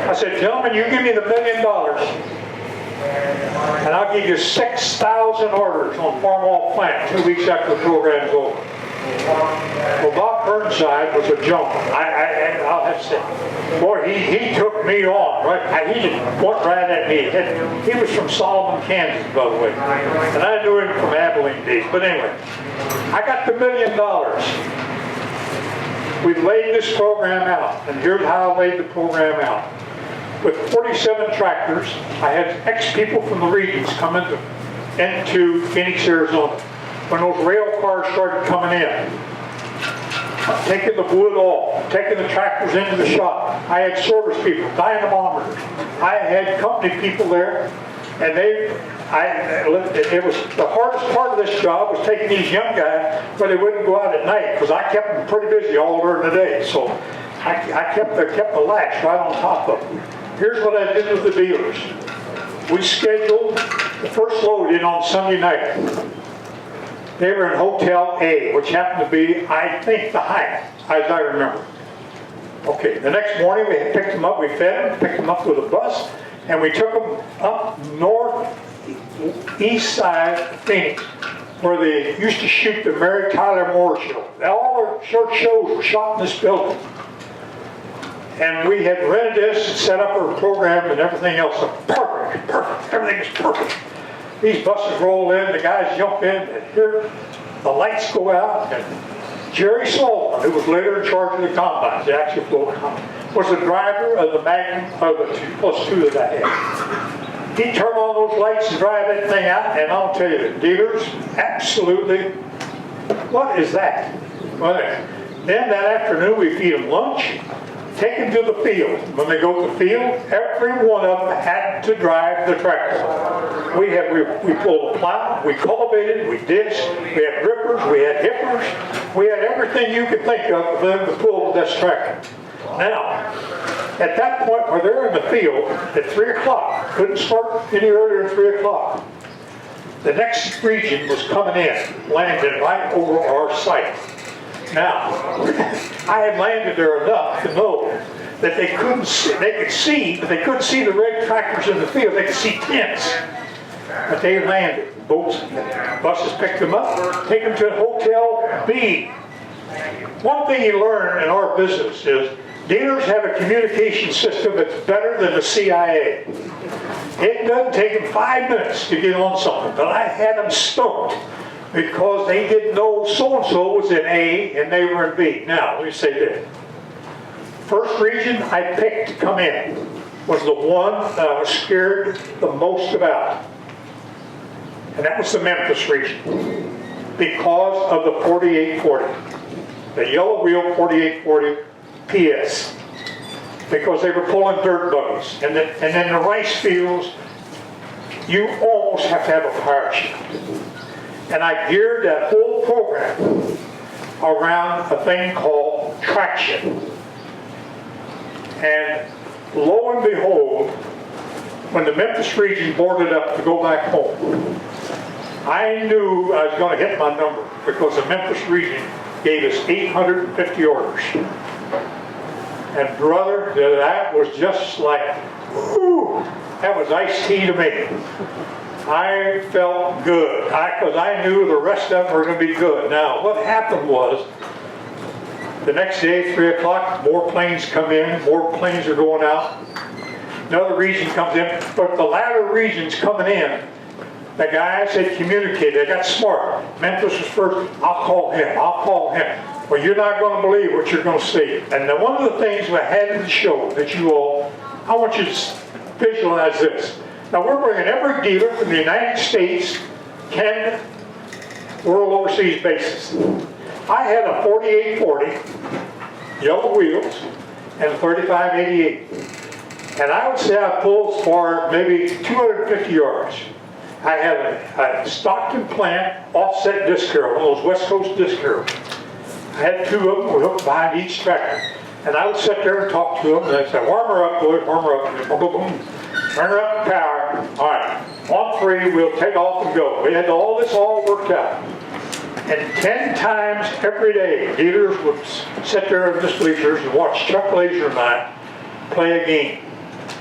I said, gentlemen, you give me the $1 million, and I'll give you 6,000 orders on Farmall plant 2 weeks after the program's over. Well, Bob Burnside was a gentleman. I'll have to say, boy, he took me on, right? He just went right at me. He was from Solomon, Kansas, by the way, and I knew him from Abilene days. But anyway, I got the $1 million. We laid this program out, and here's how I laid the program out. With 47 tractors, I had ex-people from the regions come into Phoenix, Arizona. When those rail cars started coming in, taking the wood off, taking the tractors into the shop. I had service people, dynamometers. I had company people there, and it was the hardest part of this job was taking these young guys where they wouldn't go out at night, because I kept them pretty busy all during the day. So I kept the latch right on top of them. Here's what I did with the dealers. We scheduled the first load in on Sunday night. They were in Hotel A, which happened to be, I think, the Hyatt, as I remember. Okay, the next morning we picked them up, we fed them, picked them up with a bus, and we took them up northeast side of Phoenix, where they used to shoot the Mary Tyler Moore show. All our short shows were shot in this building. And we had rented this and set up our program and everything else. Perfect, perfect, everything is perfect. These buses roll in, the guys jump in, and here the lights go out, and Jerry Sullivan, who was later in charge of the combines, the actual floor combine, was the driver of the Magnum, of the 2+2 that I had. He'd turn on those lights and drive that thing out, and I'll tell you, the dealers, absolutely, what is that? Well, then that afternoon we feed them lunch, take them to the field. When they go to the field, every one of them had to drive the tractor. We pulled a plow, we cultivated, we ditched, we had rippers, we had hippers, we had everything you could think of for them to pull this tractor. Now, at that point where they're in the field at 3 o'clock, couldn't start any earlier than 3 o'clock, the next region was coming in, landing right over our site. Now, I had landed there enough to know that they couldn't see, they could see, but they couldn't see the red tractors in the field. They could see tents. But they landed. Boats, buses picked them up, take them to Hotel B. One thing you learn in our business is dealers have a communication system that's better than the CIA. It doesn't take them 5 minutes to get on something, but I had them stoked because they didn't know so-and-so was in A and they were in B. Now, let me say this. First region I picked to come in was the one that I was scared the most about. And that was the Memphis region, because of the 4840, the yellow wheel 4840 PS, because they were pulling dirt buggies. And in the rice fields, you almost have to have a parachute. And I geared that whole program around a thing called traction. And lo and behold, when the Memphis region boarded up to go back home, I knew I was going to hit my number, because the Memphis region gave us 850 orders. And brother, that was just like, whoo, that was iced tea to me. I felt good, because I knew the rest of them were going to be good. Now, what happened was, the next day, 3 o'clock, more planes come in, more planes are going out. Another region comes in, but the latter regions coming in, the guys had communicated, they got smart. Memphis was first, I'll call him, I'll call him. Well, you're not going to believe what you're going to see. And then one of the things we had in the show that you all, I want you to visualize this. Now, we're bringing every dealer from the United States, Canada, world overseas bases. I had a 4840, yellow wheels, and a 3588. And I would say I pulled for maybe 250 yards. I had a Stockton plant offset disc harrow, one of those West Coast disc harrows. I had 2 of them, we hooked behind each tractor. And I would sit there and talk to them, and I'd say, warm her up, boy, warm her up, boom, boom, boom. Turn her up in power. All right, on 3, we'll take off and go. We had all this all worked out. And 10 times every day, dealers would sit there in the bleachers and watch Chuck Laser and I play a game.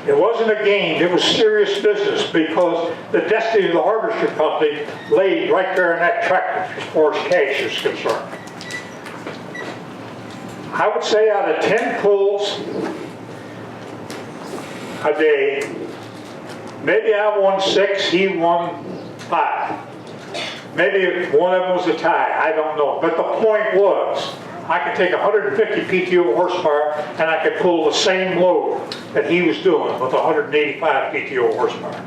It wasn't a game, it was serious business, because the destiny of the harvester company laid right there in that tractor as far as cash is concerned. I would say out of 10 pulls a day, maybe I won 6, he won 5. Maybe one of them was a tie, I don't know. But the point was, I could take 150 PTO horsepower and I could pull the same load that he was doing with 185 PTO horsepower.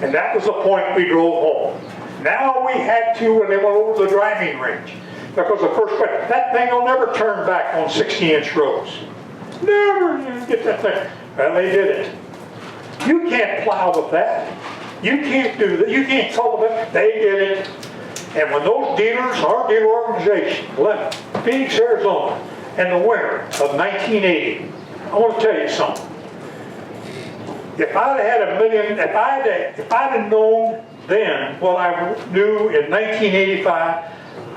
And that was the point we drove home. Now we had to, when they went over the driving range, because the first question, that thing will never turn back on 60-inch roads. Never get that thing. Well, they did it. You can't plow with that. You can't do that. You can't tell them. They did it. And when those dealers, our dealer organization, left Phoenix, Arizona in the winter of 1980, I want to tell you something. If I'd had $1 million, if I'd have known then what I knew in 1985,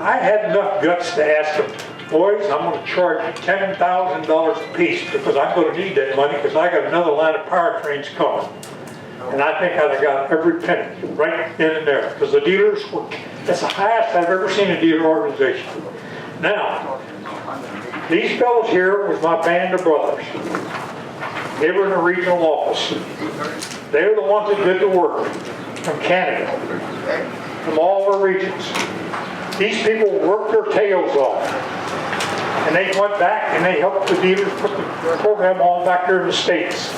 I had enough guts to ask them, boys, I'm going to charge you $10,000 a piece because I'm going to need that money because I got another line of powertrains coming. And I think I'd have got every penny right in and there because the dealers were, that's the highest I've ever seen a dealer organization. Now, these fellows here was my band of brothers. They were in the regional office. They were the ones that did the work from Canada, from all the regions. These people worked their tails off. And they went back and they helped the dealers put the program on back there in the States.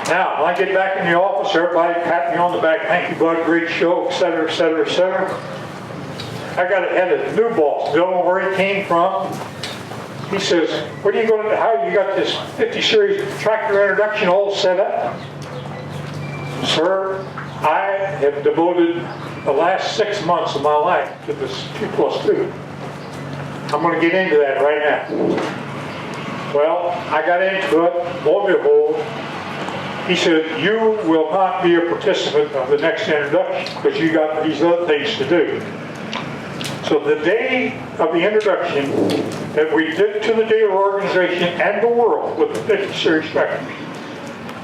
Now, when I get back in the office, everybody pat me on the back, thank you, Bud, great show, etc., etc., etc. I got had a new boss, don't know where he came from. He says, what are you going to do? How you got this 50 series tractor introduction all set up? Sir, I have devoted the last 6 months of my life to this 2+2. I'm going to get into that right now. Well, I got into it, lo and behold, he said, you will not be a participant of the next introduction because you got these other things to do. So the day of the introduction that we did to the dealer organization and the world with the 50 series tractors.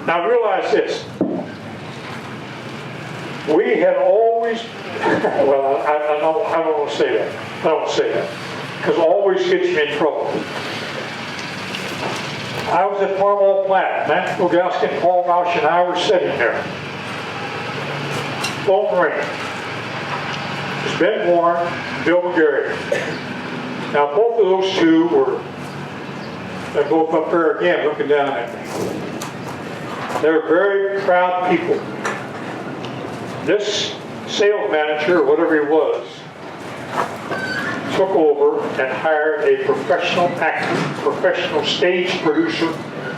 Now realize this. We had always, well, I don't want to say that. I don't say that. Because it always gets me in trouble. I was at Farmall Plant. Matt Rogowski and Paul Rausch and I were sitting there. Phone ring. It's Ben Warren, Bill McGarry. Now both of those two they're both up there again looking down at me. They're very proud people. This sales manager, or whatever he was, took over and hired a professional actor, professional stage producer.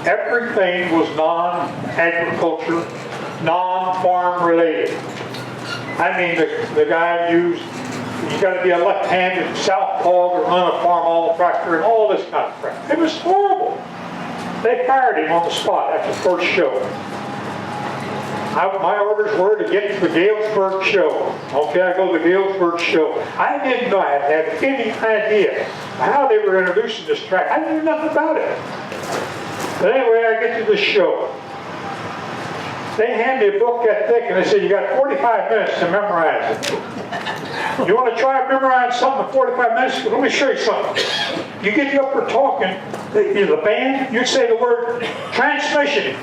Everything was non-agriculture, non-farm related. I mean, the guy used, you got to be a left-handed southpaw to run a farm tractor and all this kind of crap. It was horrible. They fired him on the spot after the first show. My orders were to get to the Galesburg show. Okay, I go to the Galesburg show. I didn't know, I had any idea how they were introducing this track. I knew nothing about it. But anyway, I get to the show. They hand me a book that thick and they said, you got 45 minutes to memorize it. You want to try to memorize something in 45 minutes? Let me show you something. You get you up there talking, the band, you'd say the word transmission.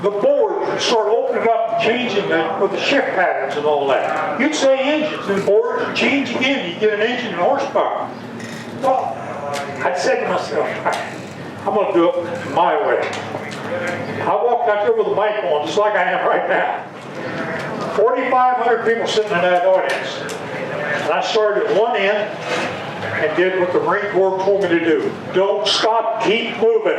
The board would start opening up, changing with the shift patterns and all that. You'd say engines, and the board would change again. You get an engine and horsepower. Well, I'd said to myself, I'm going to do it my way. I walked out there with the mic on, just like I am right now. 4,500 people sitting in that audience. And I started at one end and did what the Marine Corps told me to do. Don't stop, keep moving.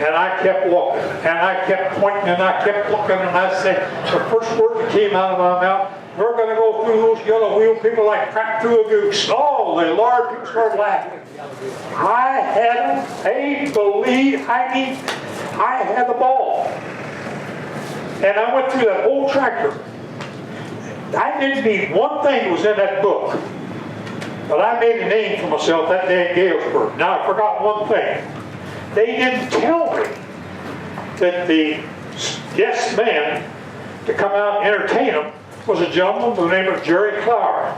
And I kept walking, and I kept pointing, and I kept looking, and I said, the first word that came out of my mouth, we're going to go through those yellow wheel people like crack through a goose. Oh, the Lord, people started laughing. I had the ball. And I went through that whole tractor. I didn't need one thing that was in that book. But I made a name for myself that day in Galesburg. Now I forgot one thing. They didn't tell me that the guest man to come out and entertain them was a gentleman by the name of Jerry Clower.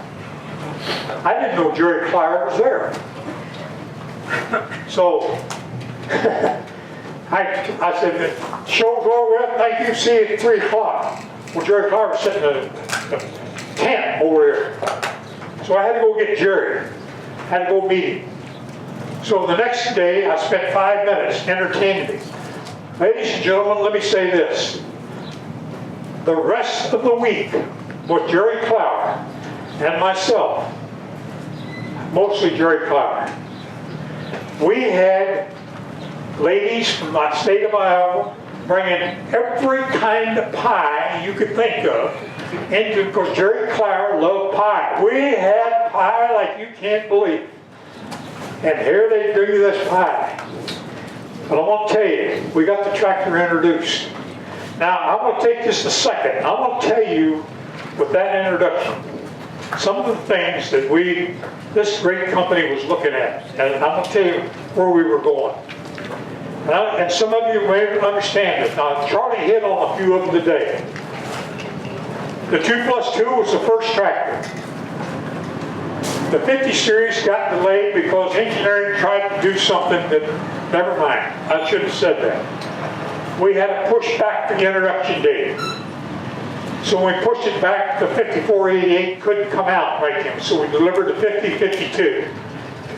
I didn't know Jerry Clower was there. So I said, the show's over with, thank you, see you at 3 o'clock. Well, Jerry Clower was sitting in a tent over here. So I had to go get Jerry. I had to go meet him. So the next day, I spent 5 minutes entertaining him. Ladies and gentlemen, let me say this. The rest of the week, with Jerry Clower and myself, mostly Jerry Clower, we had ladies from the state of Iowa, bringing every kind of pie you could think of into, because Jerry Clower loved pie. We had pie like you can't believe. And here they bring you this pie. But I'm going to tell you, we got the tractor introduced. Now, I'm going to take just a second. I'm going to tell you, with that introduction, some of the things that this great company was looking at. And I'm going to tell you where we were going. And some of you may understand it. Now, Charlie hit on a few of them today. The 2+2 was the first tractor. The 50 series got delayed because engineering tried to do something that, never mind, I shouldn't have said that. We had to push back the introduction date. So when we pushed it back, the 5488 couldn't come out right then. So we delivered the 5052.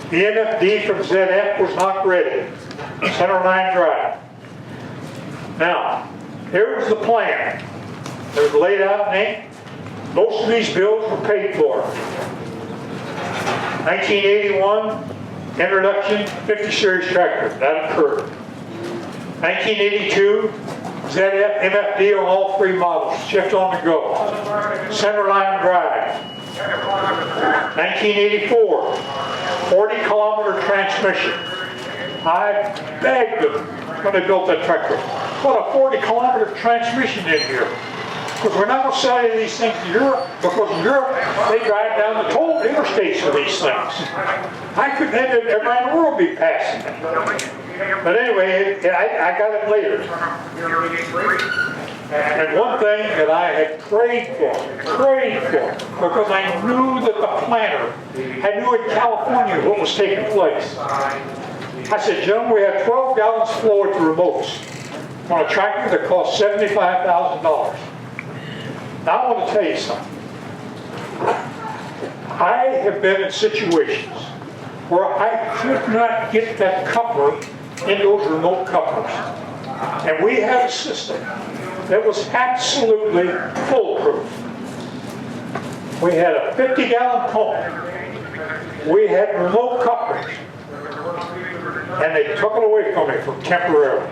The MFD from ZF was not ready. Centerline drive. Now, here was the plan. It was laid out in ink. Most of these bills were paid for. 1981, introduction, 50 series tractor. That occurred. 1982, ZF, MFD on all three models. Shift on the go. Centerline drive. 1984, 40-kilometer transmission. I begged them when they built that tractor, put a 40-kilometer transmission in here. Because we're not going to sell any of these things to Europe, because in Europe, they drive down the toll interstates for these things. I couldn't have everybody in the world be passing it. But anyway, I got it later. And one thing that I had prayed for, because I knew that the planner, I knew in California what was taking place. I said, gentlemen, we have 12 gallons flow at the remotes on a tractor that costs $75,000. Now I want to tell you something. I have been in situations where I could not get that coupler in those remote couplers. And we had a system that was absolutely foolproof. We had a 50-gallon pump. We had remote couplers. And they took it away from me for temporarily.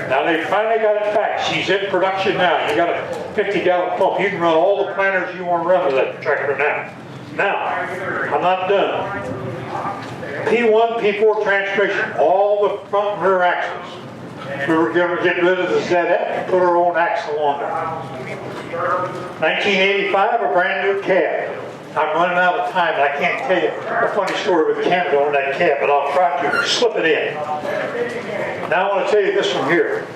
Now they finally got it back. She's in production now. You got a 50-gallon pump. You can run all the planters you want to run with that tractor now. Now, I'm not done. P1, P4 transmission, all the front and rear axles. We were going to get rid of the ZF and put our own axle on there. 1985, a brand new cab. I'm running out of time, and I can't tell you a funny story with Campbell on that cab, but I'll try to slip it in. Now I want to tell you this one here.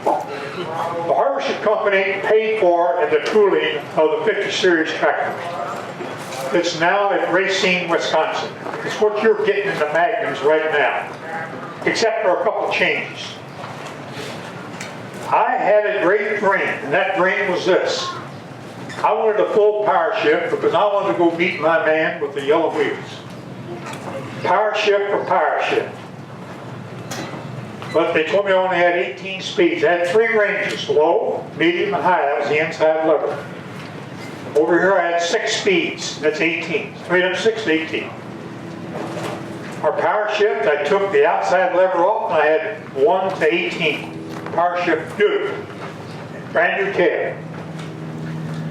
The Harvester Company paid for the tooling of the 50 series tractor. It's now at Racine, Wisconsin. It's what you're getting in the Magnums right now, except for a couple changes. I had a great dream, and that dream was this. I wanted a full power shift because I wanted to go meet my man with the yellow wheels. Power shift for power shift. But they told me I only had 18 speeds. I had 3 ranges, low, medium, and high. That was the inside lever. Over here I had 6 speeds. That's 18. 3 times 6 is 18. Our power shift, I took the outside lever off and I had 1 to 18. Power shift good. Brand new cab.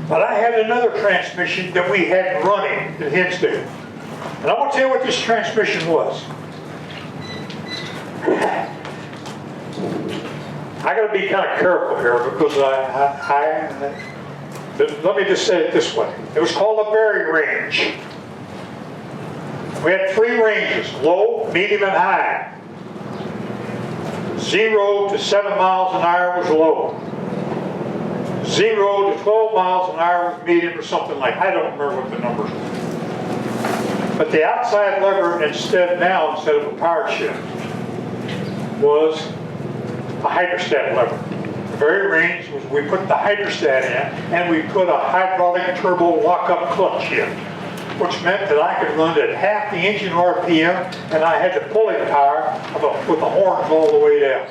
But I had another transmission that we had running at Hinsdale. And I want to tell you what this transmission was. I got to be kind of careful here because let me just say it this way. It was called a vary range. We had 3 ranges, low, medium, and high. 0 to 7 miles an hour was low. 0 to 12 miles an hour was medium or something like that. I don't remember what the numbers were. But the outside lever instead of a power shift was a hydrostat lever. The very range was we put the hydrostat in and we put a hydraulic turbo lock-up clutch in, which meant that I could run at half the engine RPM and I had the pulling power with the horns all the way down.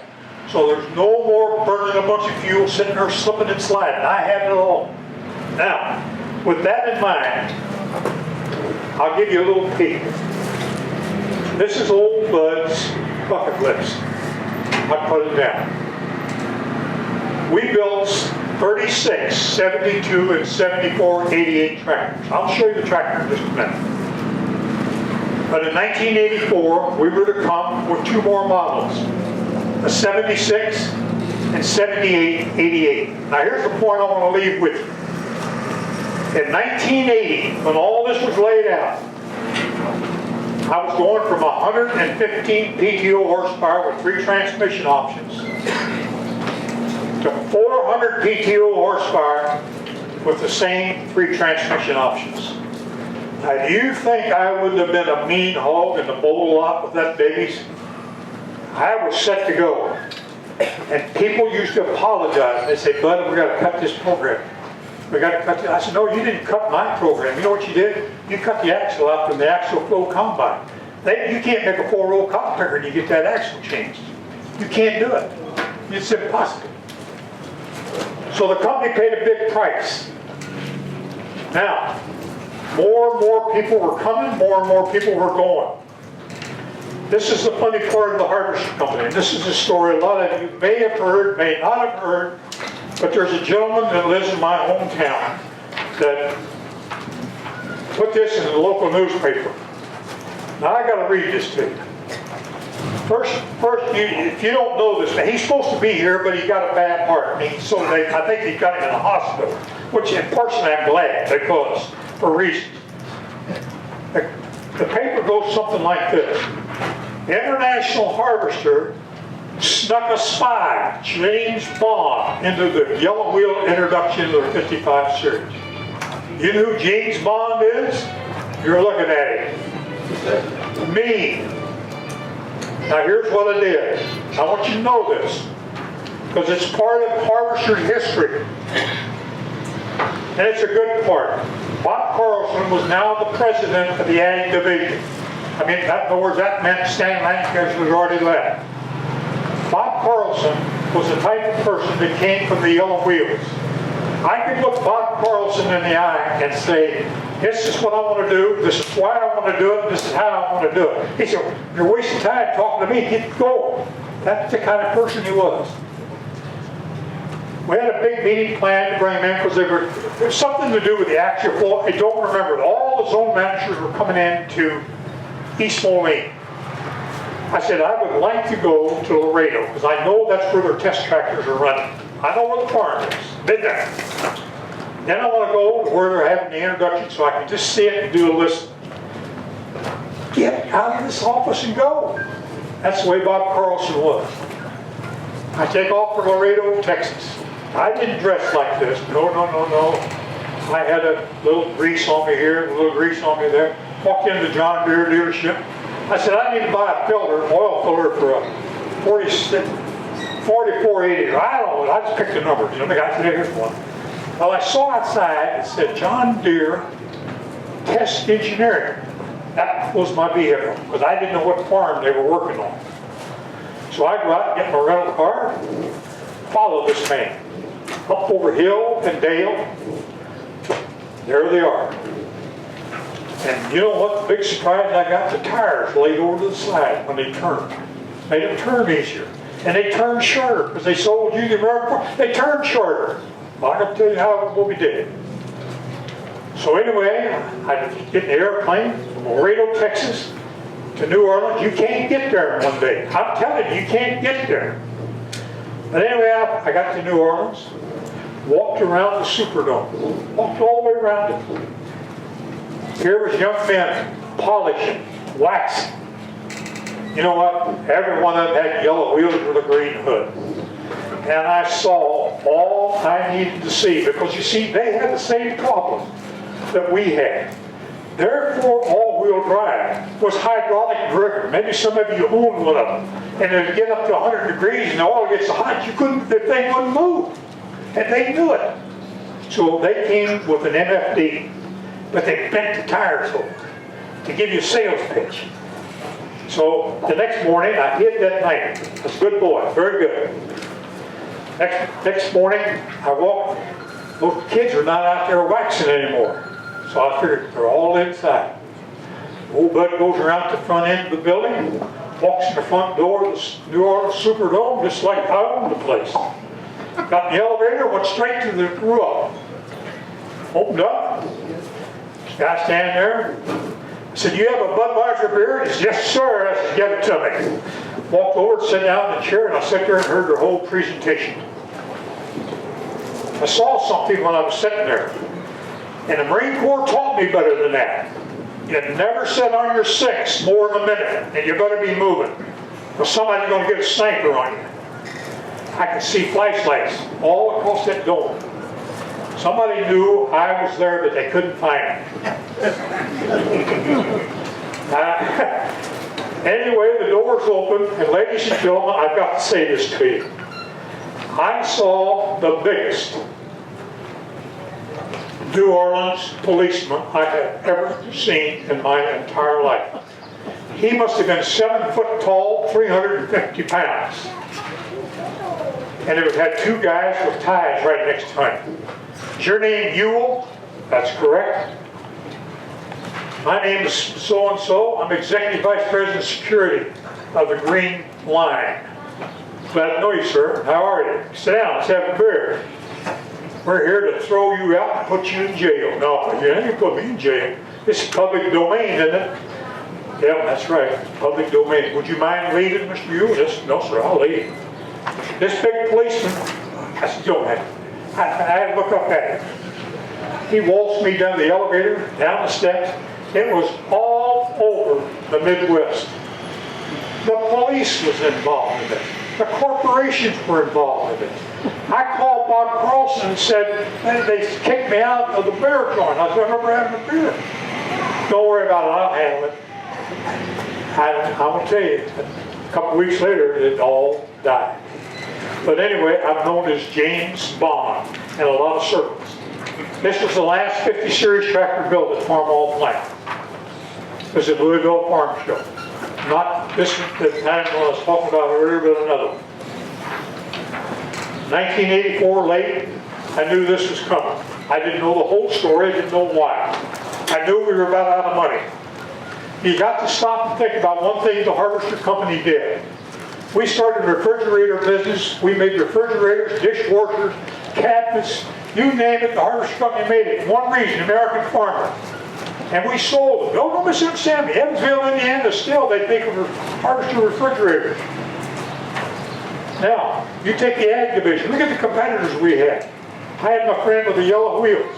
So there's no more burning a bunch of fuel sitting there slipping and sliding. I had it all. Now, with that in mind, I'll give you a little peek. This is old Bud's bucket list. I put it down. We built 36, 72, and 74, 88 tractors. I'll show you the tractor in just a minute. But in 1984, we were to come with two more models, a 76 and 78, 88. Now here's the point I want to leave with you. In 1980, when all this was laid out, I was going from 115 PTO horsepower with 3 transmission options to 400 PTO horsepower with the same 3 transmission options. Now, do you think I would have been a mean hog in the bowl lot with that babies? I was set to go. And people used to apologize. They say, Bud, we got to cut this program. We got to cut it. I said, no, you didn't cut my program. You know what you did? You cut the axle out from the axle flow combine. You can't make a 4-row cotton picker and you get that axle changed. You can't do it. It's impossible. So the company paid a big price. Now, more and more people were coming, more and more people were going. This is the funny part of the Harvester Company. And this is a story a lot of you may have heard, may not have heard, but there's a gentleman that lives in my hometown that put this in the local newspaper. Now I got to read this to you. First, if you don't know this, he's supposed to be here, but he got a bad heart. I think he got him in the hospital, which personally I'm glad, because for reasons. The paper goes something like this. International Harvester snuck a spy, James Bond, into the Yellow Wheel introduction of the 55 series. You know who James Bond is? You're looking at him. Me. Now here's what it is. I want you to know this, because it's part of Harvester's history. And it's a good part. Bob Carlson was now the president of the Ag Division. I mean, in other words, that meant Stan Lancaster was already left. Bob Carlson was the type of person that came from the Yellow Wheels. I could look Bob Carlson in the eye and say, this is what I want to do, this is why I want to do it, this is how I want to do it. He said, you're wasting time talking to me, get going. That's the kind of person he was. We had a big meeting planned to bring him in because there was something to do with the actual floor. I don't remember. All the zone managers were coming in to East Moline. I said, I would like to go to Laredo because I know that's where their test tractors are running. I know where the farm is. Been there. Then I want to go to where they're having the introduction so I can just see it and do a list. Get out of this office and go. That's the way Bob Carlson was. I take off for Laredo, Texas. I didn't dress like this. No. I had a little grease on me here, a little grease on me there. Walked into the John Deere dealership. I said, I need to buy a oil filler for a 4480. I don't know. I just picked a number. You know, the guy said, here's one. Well, I saw outside, it said John Deere Test Engineering. That was my vehicle, because I didn't know what farm they were working on. So I go out and get my rental car, follow this man. Up over hill and dale. There they are. And you know what? The big surprise I got, the tires laid over to the side when they turned. Made them turn easier. And they turned shorter, because they sold you the American car. They turned shorter. Well, I can tell you what we did. So anyway, I get in the airplane from Laredo, Texas to New Orleans. You can't get there in one day. I'm telling you, you can't get there. But anyway, I got to New Orleans, walked around the Superdome, walked all the way around it. Here was young men polishing, waxing. You know what? Every one of them had yellow wheels with a green hood. And I saw all I needed to see, because you see, they had the same problem that we had. Therefore, all-wheel drive was hydraulic driven. Maybe some of you owned one of them. And it'd get up to 100 degrees and the oil gets so hot, the thing wouldn't move. And they knew it. So they came with an MFD, but they bent the tires over to give you a sales pitch. So the next morning, I hid that night. I was a good boy, very good. Next morning, I walked. Those kids are not out there waxing anymore. So I figured they're all inside. Old Bud goes around to the front end of the building, walks in the front door of the New Orleans Superdome, just like I own the place. Got in the elevator, went straight to the roof. Opened up. This guy standing there. I said, "You have a Budweiser beer?" He said, "Yes, sir." I said, "Give it to me." Walked over and sat down in the chair, and I sat there and heard their whole presentation. I saw something when I was sitting there. And the Marine Corps taught me better than that. You never sit on your six more than a minute, and you better be moving. Or somebody's going to get a sniper on you. I could see flashlights all across that dome. Somebody knew I was there, but they couldn't find me. Anyway, the doors open, and ladies and gentlemen, I've got to say this to you. I saw the biggest New Orleans policeman I have ever seen in my entire life. He must have been 7 foot tall, 350 pounds. And it had two guys with ties right next to him. Is your name Youle? That's correct. My name is so-and-so. I'm Executive Vice President of Security of the Green Line. Glad to know you, sir. How are you? Sit down. Let's have a beer. We're here to throw you out and put you in jail. No, you ain't put me in jail. This is public domain, isn't it? Yeah, that's right. Public domain. Would you mind leaving, Mr. Youle? No, sir. I'll leave. This big policeman, I said, "Go ahead." I had to look up at him. He waltzed me down the elevator, down the steps. It was all over the Midwest. The police was involved in it. The corporations were involved in it. I called Bob Carlson and said, they kicked me out of the beer joint. I said, "I remember having a beer." "Don't worry about it, I'll handle it." I'm going to tell you, a couple weeks later, it all died. But anyway, I'm known as James Bond in a lot of circles. This was the last 50 series tractor built at Farm All Plant. It was at Louisville Farm Show. Not this the time when I was talking about earlier, but another one. 1984 late, I knew this was coming. I didn't know the whole story, I didn't know why. I knew we were about out of money. You got to stop and think about one thing the Harvester Company did. We started a refrigerator business. We made refrigerators, dishwashers, cabinets, you name it, the Harvester Company made it. One reason, American farmer. And we sold them. Don't misunderstand me. Evansville, Indiana, still they think of Harvester refrigerators. Now, you take the ag division. Look at the competitors we had. I had my friend with the yellow wheels.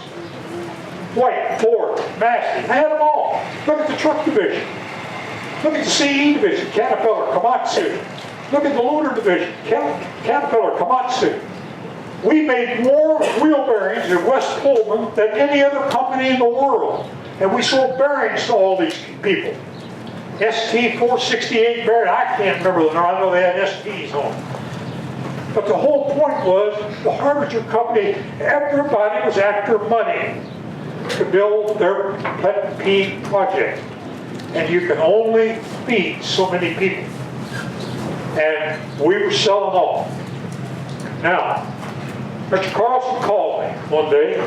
White, Ford, Massey. I had them all. Look at the truck division. Look at the CE division. Caterpillar, Komatsu. Look at the loader division. Caterpillar, Komatsu. We made more wheel bearings in West Pullman than any other company in the world. And we sold bearings to all these people. ST468 bearing. I can't remember the number. I know they had STs on them. But the whole point was the Harvester Company, everybody was after money to build their pet peeve project. And you can only feed so many people. And we were selling off. Now, Mr. Carlson called me one day.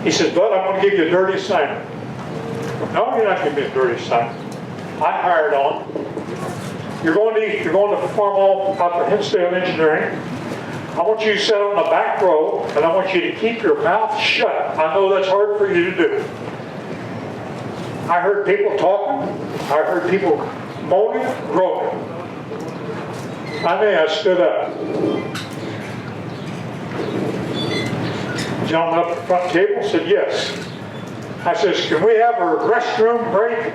He says, "Bud, I'm going to give you a dirty assignment." "No, you're not giving me a dirty assignment. I hired on. You're going to perform all out for Hinsdale Engineering. I want you to sit on the back row, and I want you to keep your mouth shut. I know that's hard for you to do." I heard people talking. I heard people moaning, groaning. Finally, I stood up. The gentleman up at the front table said, "Yes." I says, "Can we have a restroom break?"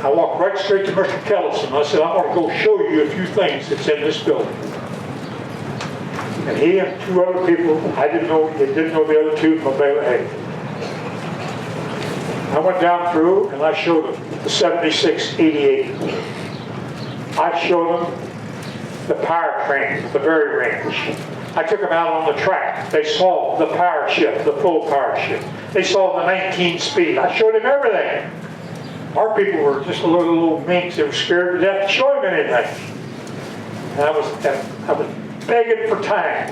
I walked right straight to Mr. Kellison. I said, "I'm going to go show you a few things that's in this building." And he and two other people, I didn't know the other two from Bailey. I went down through and I showed them the 7688. I showed them the power train, the very range. I took them out on the track. They saw the power shift, the full power shift. They saw the 19 speed. I showed them everything. Our people were just a little minks. They were scared to death to show him anything. And I was begging for time.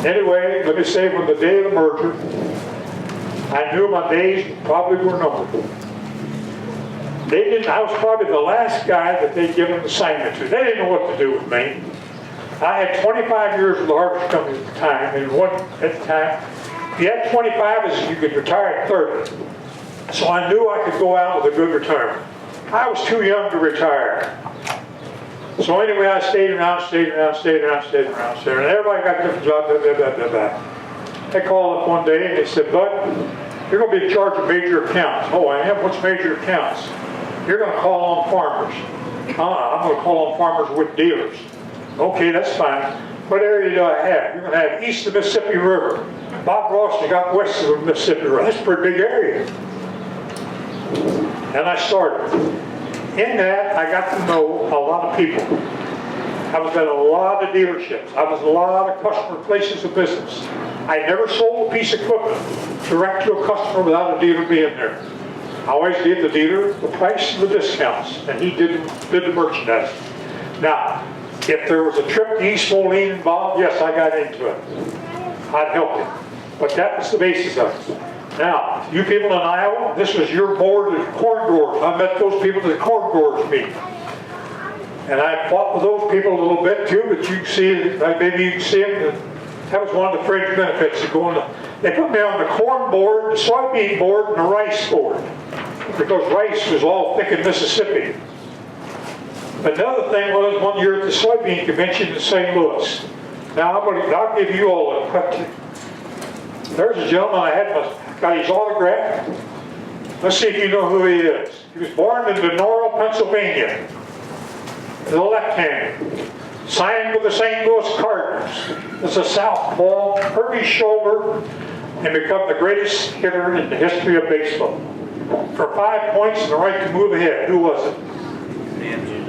Anyway, let me say, when the day of the merger, I knew my days probably were numbered. I was probably the last guy that they'd given an assignment to. They didn't know what to do with me. I had 25 years with the harvest company at the time, and one at the time, if you had 25, is you could retire at 30. So I knew I could go out with a good retirement. I was too young to retire. So anyway, I stayed around, and everybody got different jobs, They called up one day and they said, Bud, you're going to be in charge of major accounts. Oh, I am? What's major accounts? You're going to call on farmers. I'm going to call on farmers with dealers. Okay, that's fine. What area do I have? You're going to have east of the Mississippi River. Bob Ross, you got west of the Mississippi River. That's a pretty big area. And I started. In that, I got to know a lot of people. I was at a lot of dealerships. I was at a lot of customer places of business. I never sold a piece of equipment direct to a customer without a dealer being there. I always gave the dealer the price and the discounts, and he did the merchandising. Now, if there was a trip to East Moline involved, yes, I got into it. I'd help him. But that was the basis of it. Now, you people in Iowa, this was your board of corn growers. I met those people at the corn growers meeting. And I fought with those people a little bit too, but you can see, maybe you can see them. That was one of the fringe benefits of going to, they put me on the corn board, the soybean board, and the rice board. Because rice was all thick in Mississippi. Another thing was one year at the soybean convention in St. Louis. Now, I'll give you all a quick. There's a gentleman I had got his autograph. Let's see if you know who he is. He was born in Lenora, Pennsylvania. The left-hander. Signed with the St. Louis Cardinals. As a southpaw, hurt his shoulder, and become the greatest hitter in the history of baseball. For 5 points and the right to move ahead. Who was it?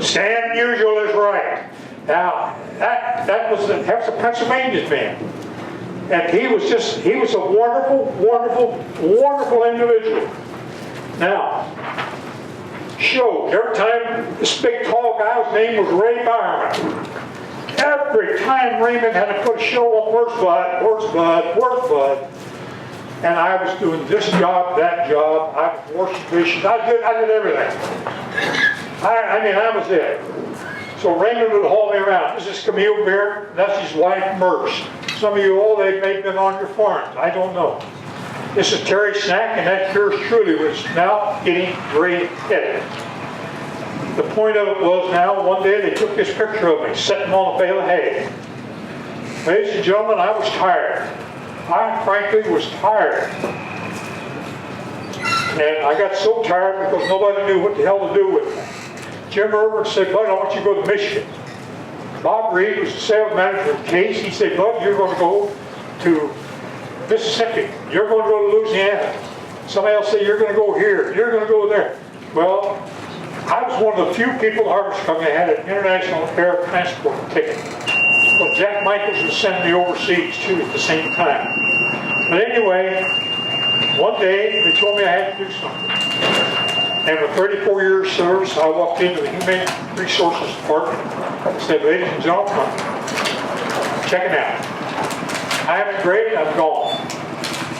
Stan Musial is right. Now, that was a Pennsylvania man. And he was a wonderful, wonderful, wonderful individual. Now, every time this big tall guy's name was Ray Byron. Every time Raymond had to put a show on Where's Bud? And I was doing this job, that job, I was washing dishes, I did everything. I was it. So Raymond would haul me around. This is Camille Bear, that's his wife, Merce. Some of you, they may have been on your farms. I don't know. This is Terry Snack, and that yours truly was now getting gray-headed. The point of it was now, one day they took this picture of me sitting on a bale of hay. Ladies and gentlemen, I was tired. I frankly was tired. And I got so tired because nobody knew what the hell to do with me. Jim Irvin said, Bud, I want you to go to Michigan. Bob Reed was the sales manager of Case. He said, Bud, you're going to go to Mississippi. You're going to go to Louisiana. Somebody else said, you're going to go here. You're going to go there. Well, I was one of the few people at Harvest Company that had an international air transport ticket. Well, Jack Michaels was sending me overseas too at the same time. But anyway, one day they told me I had to do something. And with 34 years service, I walked into the Human Resources Department and said, ladies and gentlemen, check it out. I haven't graded, I'm gone.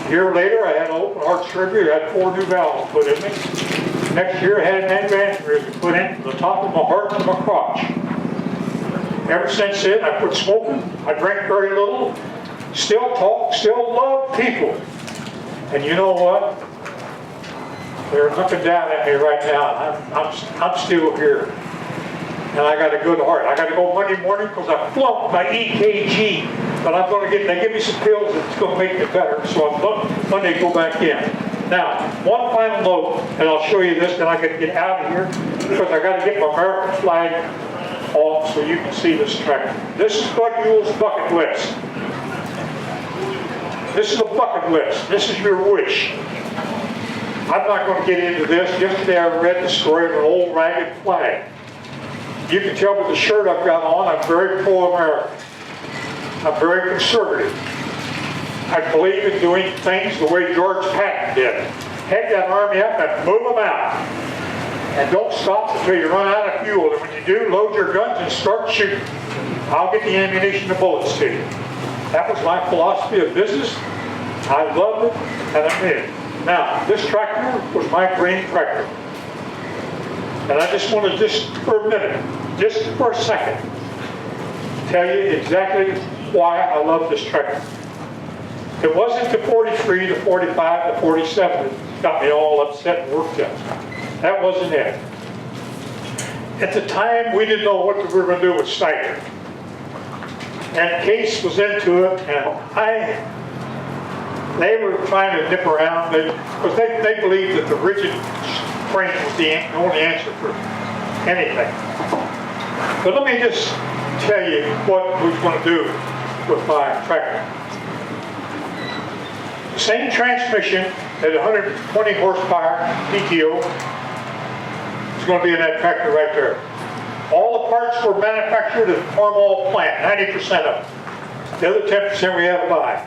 A year later, I had an open heart surgery. I had 4 new valves put in me. Next year, I had an aneurysm put in from the top of my heart to my crotch. Ever since then, I quit smoking. I drank very little. Still talk, still love people. And you know what? They're looking down at me right now. I'm still here. And I got a good heart. I got to go Monday morning because I flunked my EKG. But I'm going to they give me some pills that's going to make me better. So I'm Monday to go back in. Now, one final note, and I'll show you this, then I got to get out of here because I got to get my American flag off so you can see this tractor. This is Bud Yule's bucket list. This is a bucket list. This is your wish. I'm not going to get into this. Yesterday I read the story of an old ragged flag. You can tell by the shirt I've got on, I'm very pro-American. I'm very conservative. I believe in doing things the way George Patton did. Head that army up and move them out. And don't stop until you run out of fuel. And when you do, load your guns and start shooting. I'll get the ammunition and bullets to you. That was my philosophy of business. I loved it, and I made it. Now, this tractor was my dream tractor. And I just want to, just for a minute, just for a second, tell you exactly why I love this tractor. It wasn't the 43, the 45, the 47 that got me all upset and worked up. That wasn't it. At the time, we didn't know what we were going to do with Snyder. And Case was into it, and they were trying to nip around, because they believed that the rigid frame was the only answer for anything. But let me just tell you what we was going to do with my tractor. The same transmission at 120 horsepower PTO is going to be in that tractor right there. All the parts were manufactured at the Cornwall plant, 90% of them. The other 10% we have to buy.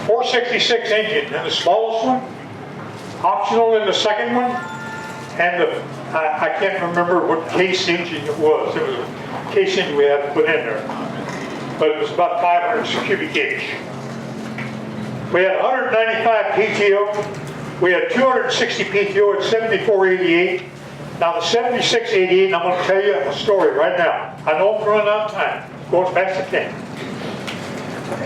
466 engine in the smallest one, optional in the second one, and I can't remember what case engine it was. It was a case engine we had to put in there. But it was about 500 cubic inch. We had 195 PTO. We had 260 PTO at 7488. Now the 7688, I'm going to tell you a story right now. I know I'm running out of time. Go as fast as I can.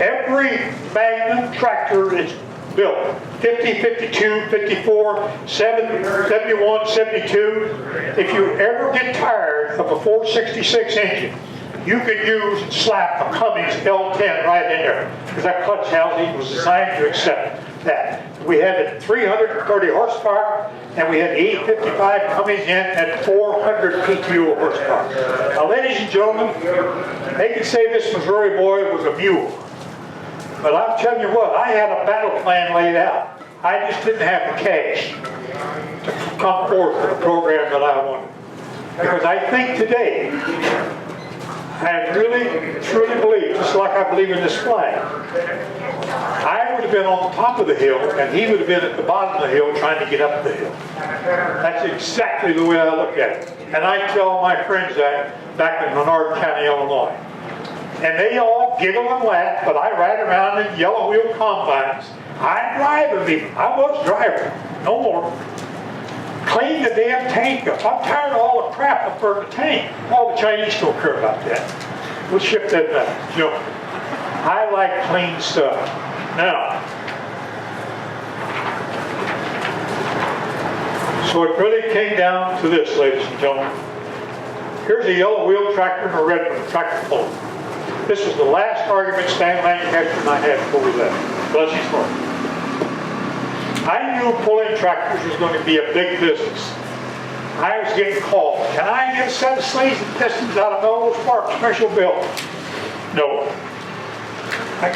Every Magnum tractor is built 50, 52, 54, 71, 72. If you ever get tired of a 466 engine, you could use and slap a Cummins L10 right in there, because that clutch housing was designed to accept that. We had it 330 horsepower, and we had the 855 Cummins in at 400 PTO horsepower. Now, ladies and gentlemen, they can say this Missouri boy was a mule. But I'll tell you what, I had a battle plan laid out. I just didn't have the cash to come forth with the program that I wanted. Because I think today, I really, truly believe, just like I believe in this flag, I would have been on top of the hill, and he would have been at the bottom of the hill trying to get up the hill. That's exactly the way I look at it. And I tell my friends that back in Menard County, Illinois. And they all giggle and laugh, but I ride around in yellow wheel combines. I drive them even. I was driving. No more. Clean the damn tank up. I'm tired of all the crap up for the tank. All the Chinese don't care about that. We'll ship that back. You know, I like clean stuff. Now, so it really came down to this, ladies and gentlemen. Here's a yellow wheel tractor and a red one, tractor pull. This was the last argument Stan Lancaster and I had before we left. Bless his heart. I knew pulling tractors was going to be a big business. I was getting called. Can I get a set of sleeves and pistons out of Melrose Park special build? No.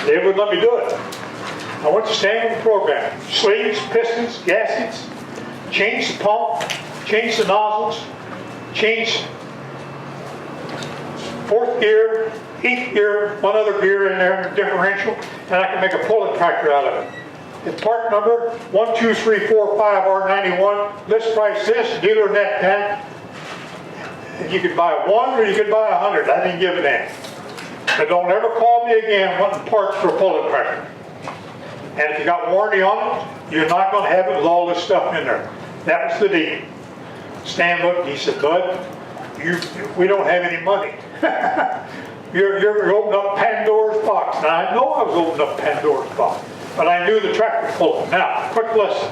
They wouldn't let me do it. I went to standard program. Sleeves, pistons, gaskets, change the pump, change the nozzles, change fourth gear, eighth gear, one other gear in there, differential, and I can make a pulling tractor out of it. It's part number 12345R91. List price this, dealer net that. You could buy one or you could buy 100. I didn't give a damn. But don't ever call me again wanting parts for a pulling tractor. And if you got warranty on it, you're not going to have it with all this stuff in there. That was the deal. Stan looked and he said, Bud, we don't have any money. You're opening up Pandora's box. Now, I know I was opening up Pandora's box, but I knew the tractor pulled. Now, quick listen.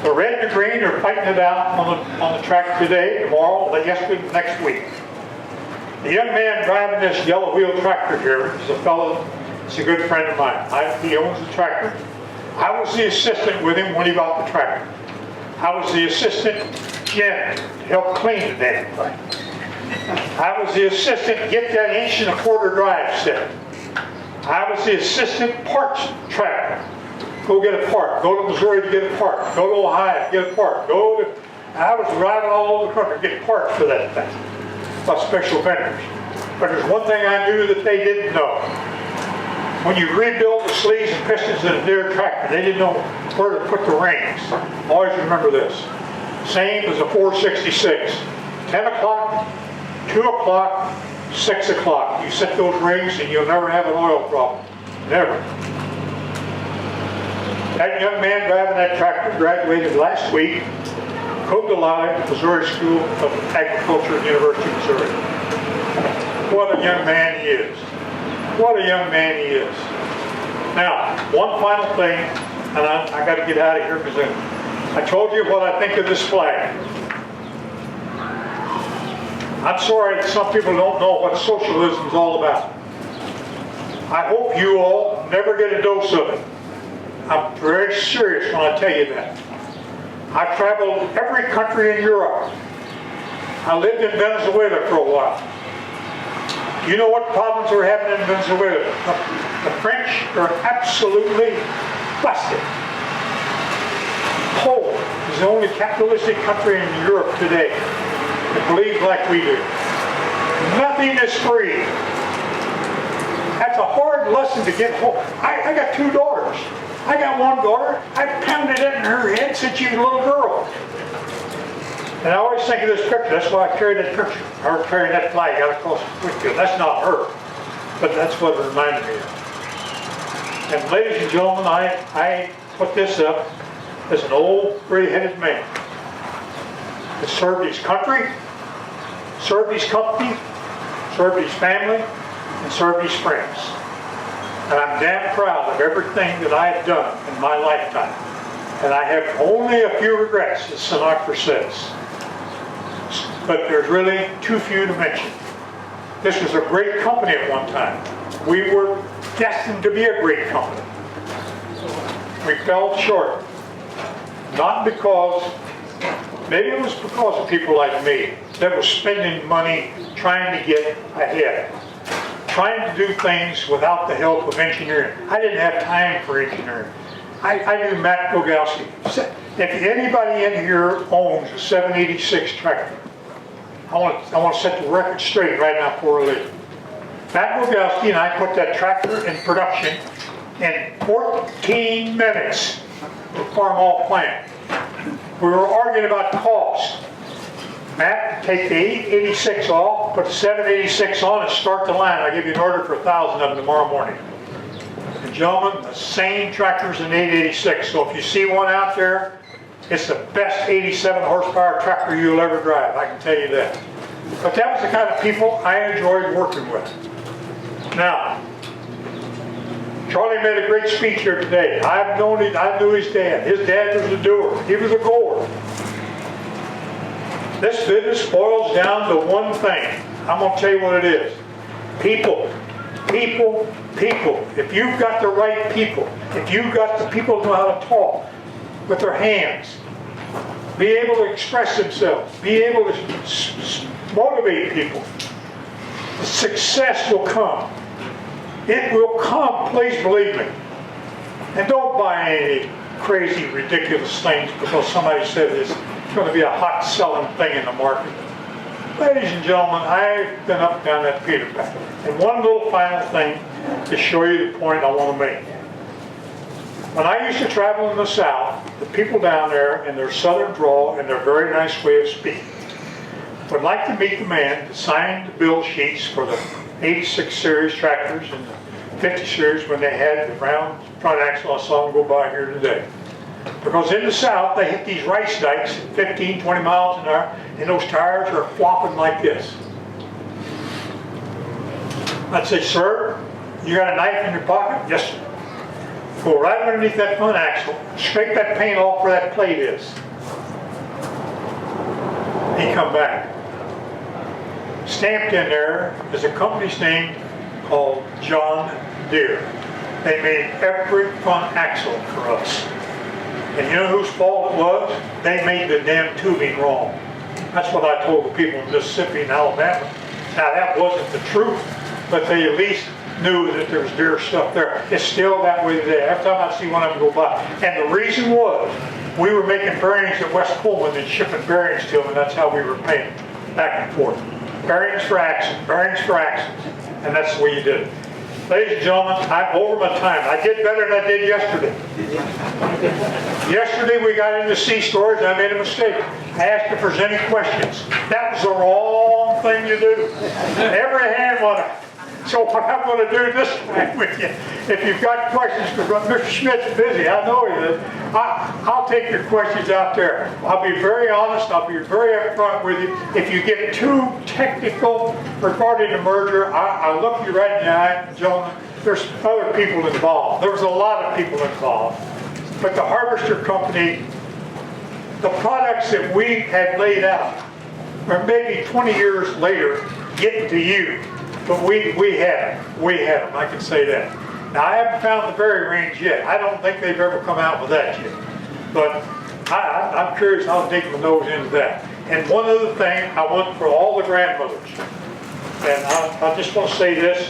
The red and the green are fighting it out on the tractor today, tomorrow, yesterday, next week. The young man driving this yellow wheel tractor here is a fellow, he's a good friend of mine. He owns the tractor. I was the assistant with him when he got the tractor. I was the assistant janitor to help clean the damn thing. I was the assistant to get that 1.25-inch drive set. I was the assistant parts tracker. Go get a part. Go to Missouri to get a part. Go to Ohio to get a part. I was driving all over the country to get parts for that thing. By special vendors. But there's one thing I knew that they didn't know. When you rebuild the sleeves and pistons in a Deere tractor, they didn't know where to put the rings. Always remember this. Same as a 466. 10 o'clock, 2 o'clock, 6 o'clock. You set those rings and you'll never have an oil problem. Never. That young man driving that tractor graduated last week, Cote d'Alene, Missouri School of Agriculture, University of Missouri. What a young man he is. What a young man he is. Now, one final thing, and I got to get out of here because I told you what I think of this flag. I'm sorry that some people don't know what socialism is all about. I hope you all never get a dose of it. I'm very serious when I tell you that. I've traveled every country in Europe. I lived in Venezuela for a while. You know what problems are happening in Venezuela? The French are absolutely busted. Poland is the only capitalistic country in Europe today that believes like we do. Nothing is free. That's a hard lesson to get home. I got 2 daughters. I got one daughter. I pounded it in her head since she was a little girl. And I always think of this picture. That's why I carry that picture. Her carrying that flag out across the Whitfield. That's not her. But that's what it reminded me of. And ladies and gentlemen, I put this up as an old, gray-headed man that served his country, served his company, served his family, and served his friends. And I'm damn proud of everything that I have done in my lifetime. And I have only a few regrets, as Sinatra says. But there's really too few to mention. This was a great company at one time. We were destined to be a great company. We fell short. Not because, maybe it was because of people like me that were spending money trying to get ahead. Trying to do things without the help of engineering. I didn't have time for engineering. I knew Matt Bogalski. If anybody in here owns a 786 tractor, I want to set the record straight right now before I leave. Matt Bogalski and I put that tractor in production in 14 minutes at Farm Hall plant. We were arguing about cost. Matt, take the 886 off, put the 786 on, and start the line. I'll give you an order for 1,000 of them tomorrow morning. And gentlemen, the same tractor's an 886. So if you see one out there, it's the best 87 horsepower tractor you'll ever drive. I can tell you that. But that was the kind of people I enjoyed working with. Now, Charlie made a great speech here today. I knew his dad. His dad was a doer. He was a goer. This business boils down to one thing. I'm going to tell you what it is. People. People. People. If you've got the right people, if you've got the people who know how to talk with their hands, be able to express themselves, be able to motivate people, the success will come. It will come, please believe me. And don't buy any crazy, ridiculous things because somebody said it's going to be a hot selling thing in the market. Ladies and gentlemen, I've been up and down that Peter path. And one little final thing to show you the point I want to make. When I used to travel in the South, the people down there in their southern drawl and their very nice way of speaking would like to meet the man that signed the bill sheets for the 86 series tractors and the 50 series when they had the round front axle. I saw them go by here today. Because in the South, they hit these rice dikes at 15, 20 miles an hour, and those tires are flopping like this. I'd say, sir, you got a knife in your pocket? Yes, sir. Go right underneath that front axle, scrape that paint off where that plate is. He come back. Stamped in there is a company's name called John Deere. They made every front axle for us. And you know whose fault it was? They made the damn tubing wrong. That's what I told the people in Mississippi and Alabama. Now that wasn't the truth, but they at least knew that there was Deere stuff there. It's still that way today. Every time I see one of them go by. And the reason was, we were making bearings at West Pullman and shipping bearings to them, and that's how we were paying back and forth. Bearings for axles, bearings for axles. And that's the way you did it. Ladies and gentlemen, I'm over my time. I did better than I did yesterday. Yesterday we got into C-stores and I made a mistake. I asked if there's any questions. That was the wrong thing to do. Every hand went up. So what I'm going to do this time with you, if you've got questions, because Mr. Schmidt's busy, I know he is, I'll take your questions out there. I'll be very honest, I'll be very upfront with you. If you get too technical regarding the merger, I'll look you right in the eye, gentlemen, there's other people involved. There was a lot of people involved. But the Harvester Company, the products that we had laid out, or maybe 20 years later, getting to you. But we had them, I can say that. Now, I haven't found the berry range yet. I don't think they've ever come out with that yet. But I'm curious, I'll dig my nose into that. And one other thing, I want for all the grandmothers, and I just want to say this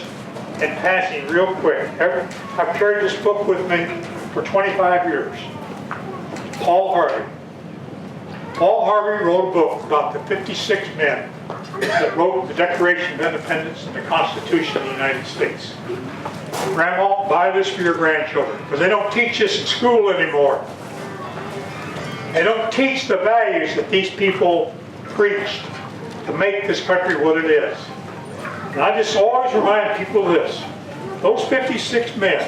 in passing real quick. I've carried this book with me for 25 years. Paul Harvey. Paul Harvey wrote a book about the 56 men that wrote the Declaration of Independence and the Constitution of the United States. Grandma, buy this for your grandchildren, because they don't teach this in school anymore. They don't teach the values that these people preached to make this country what it is. And I just always remind people of this. Those 56 men,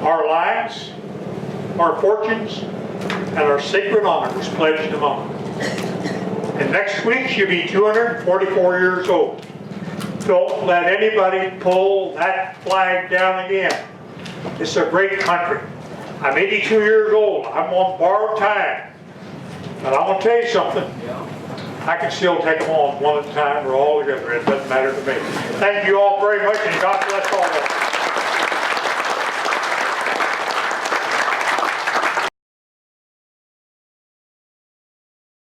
our lives, our fortunes, and our sacred honor was pledged among them. And next week she'll be 244 years old. Don't let anybody pull that flag down again. It's a great country. I'm 82 years old. I'm on borrowed time. But I'm going to tell you something. I can still take them on one at a time or all together. It doesn't matter to me. Thank you all very much, and God bless all of you.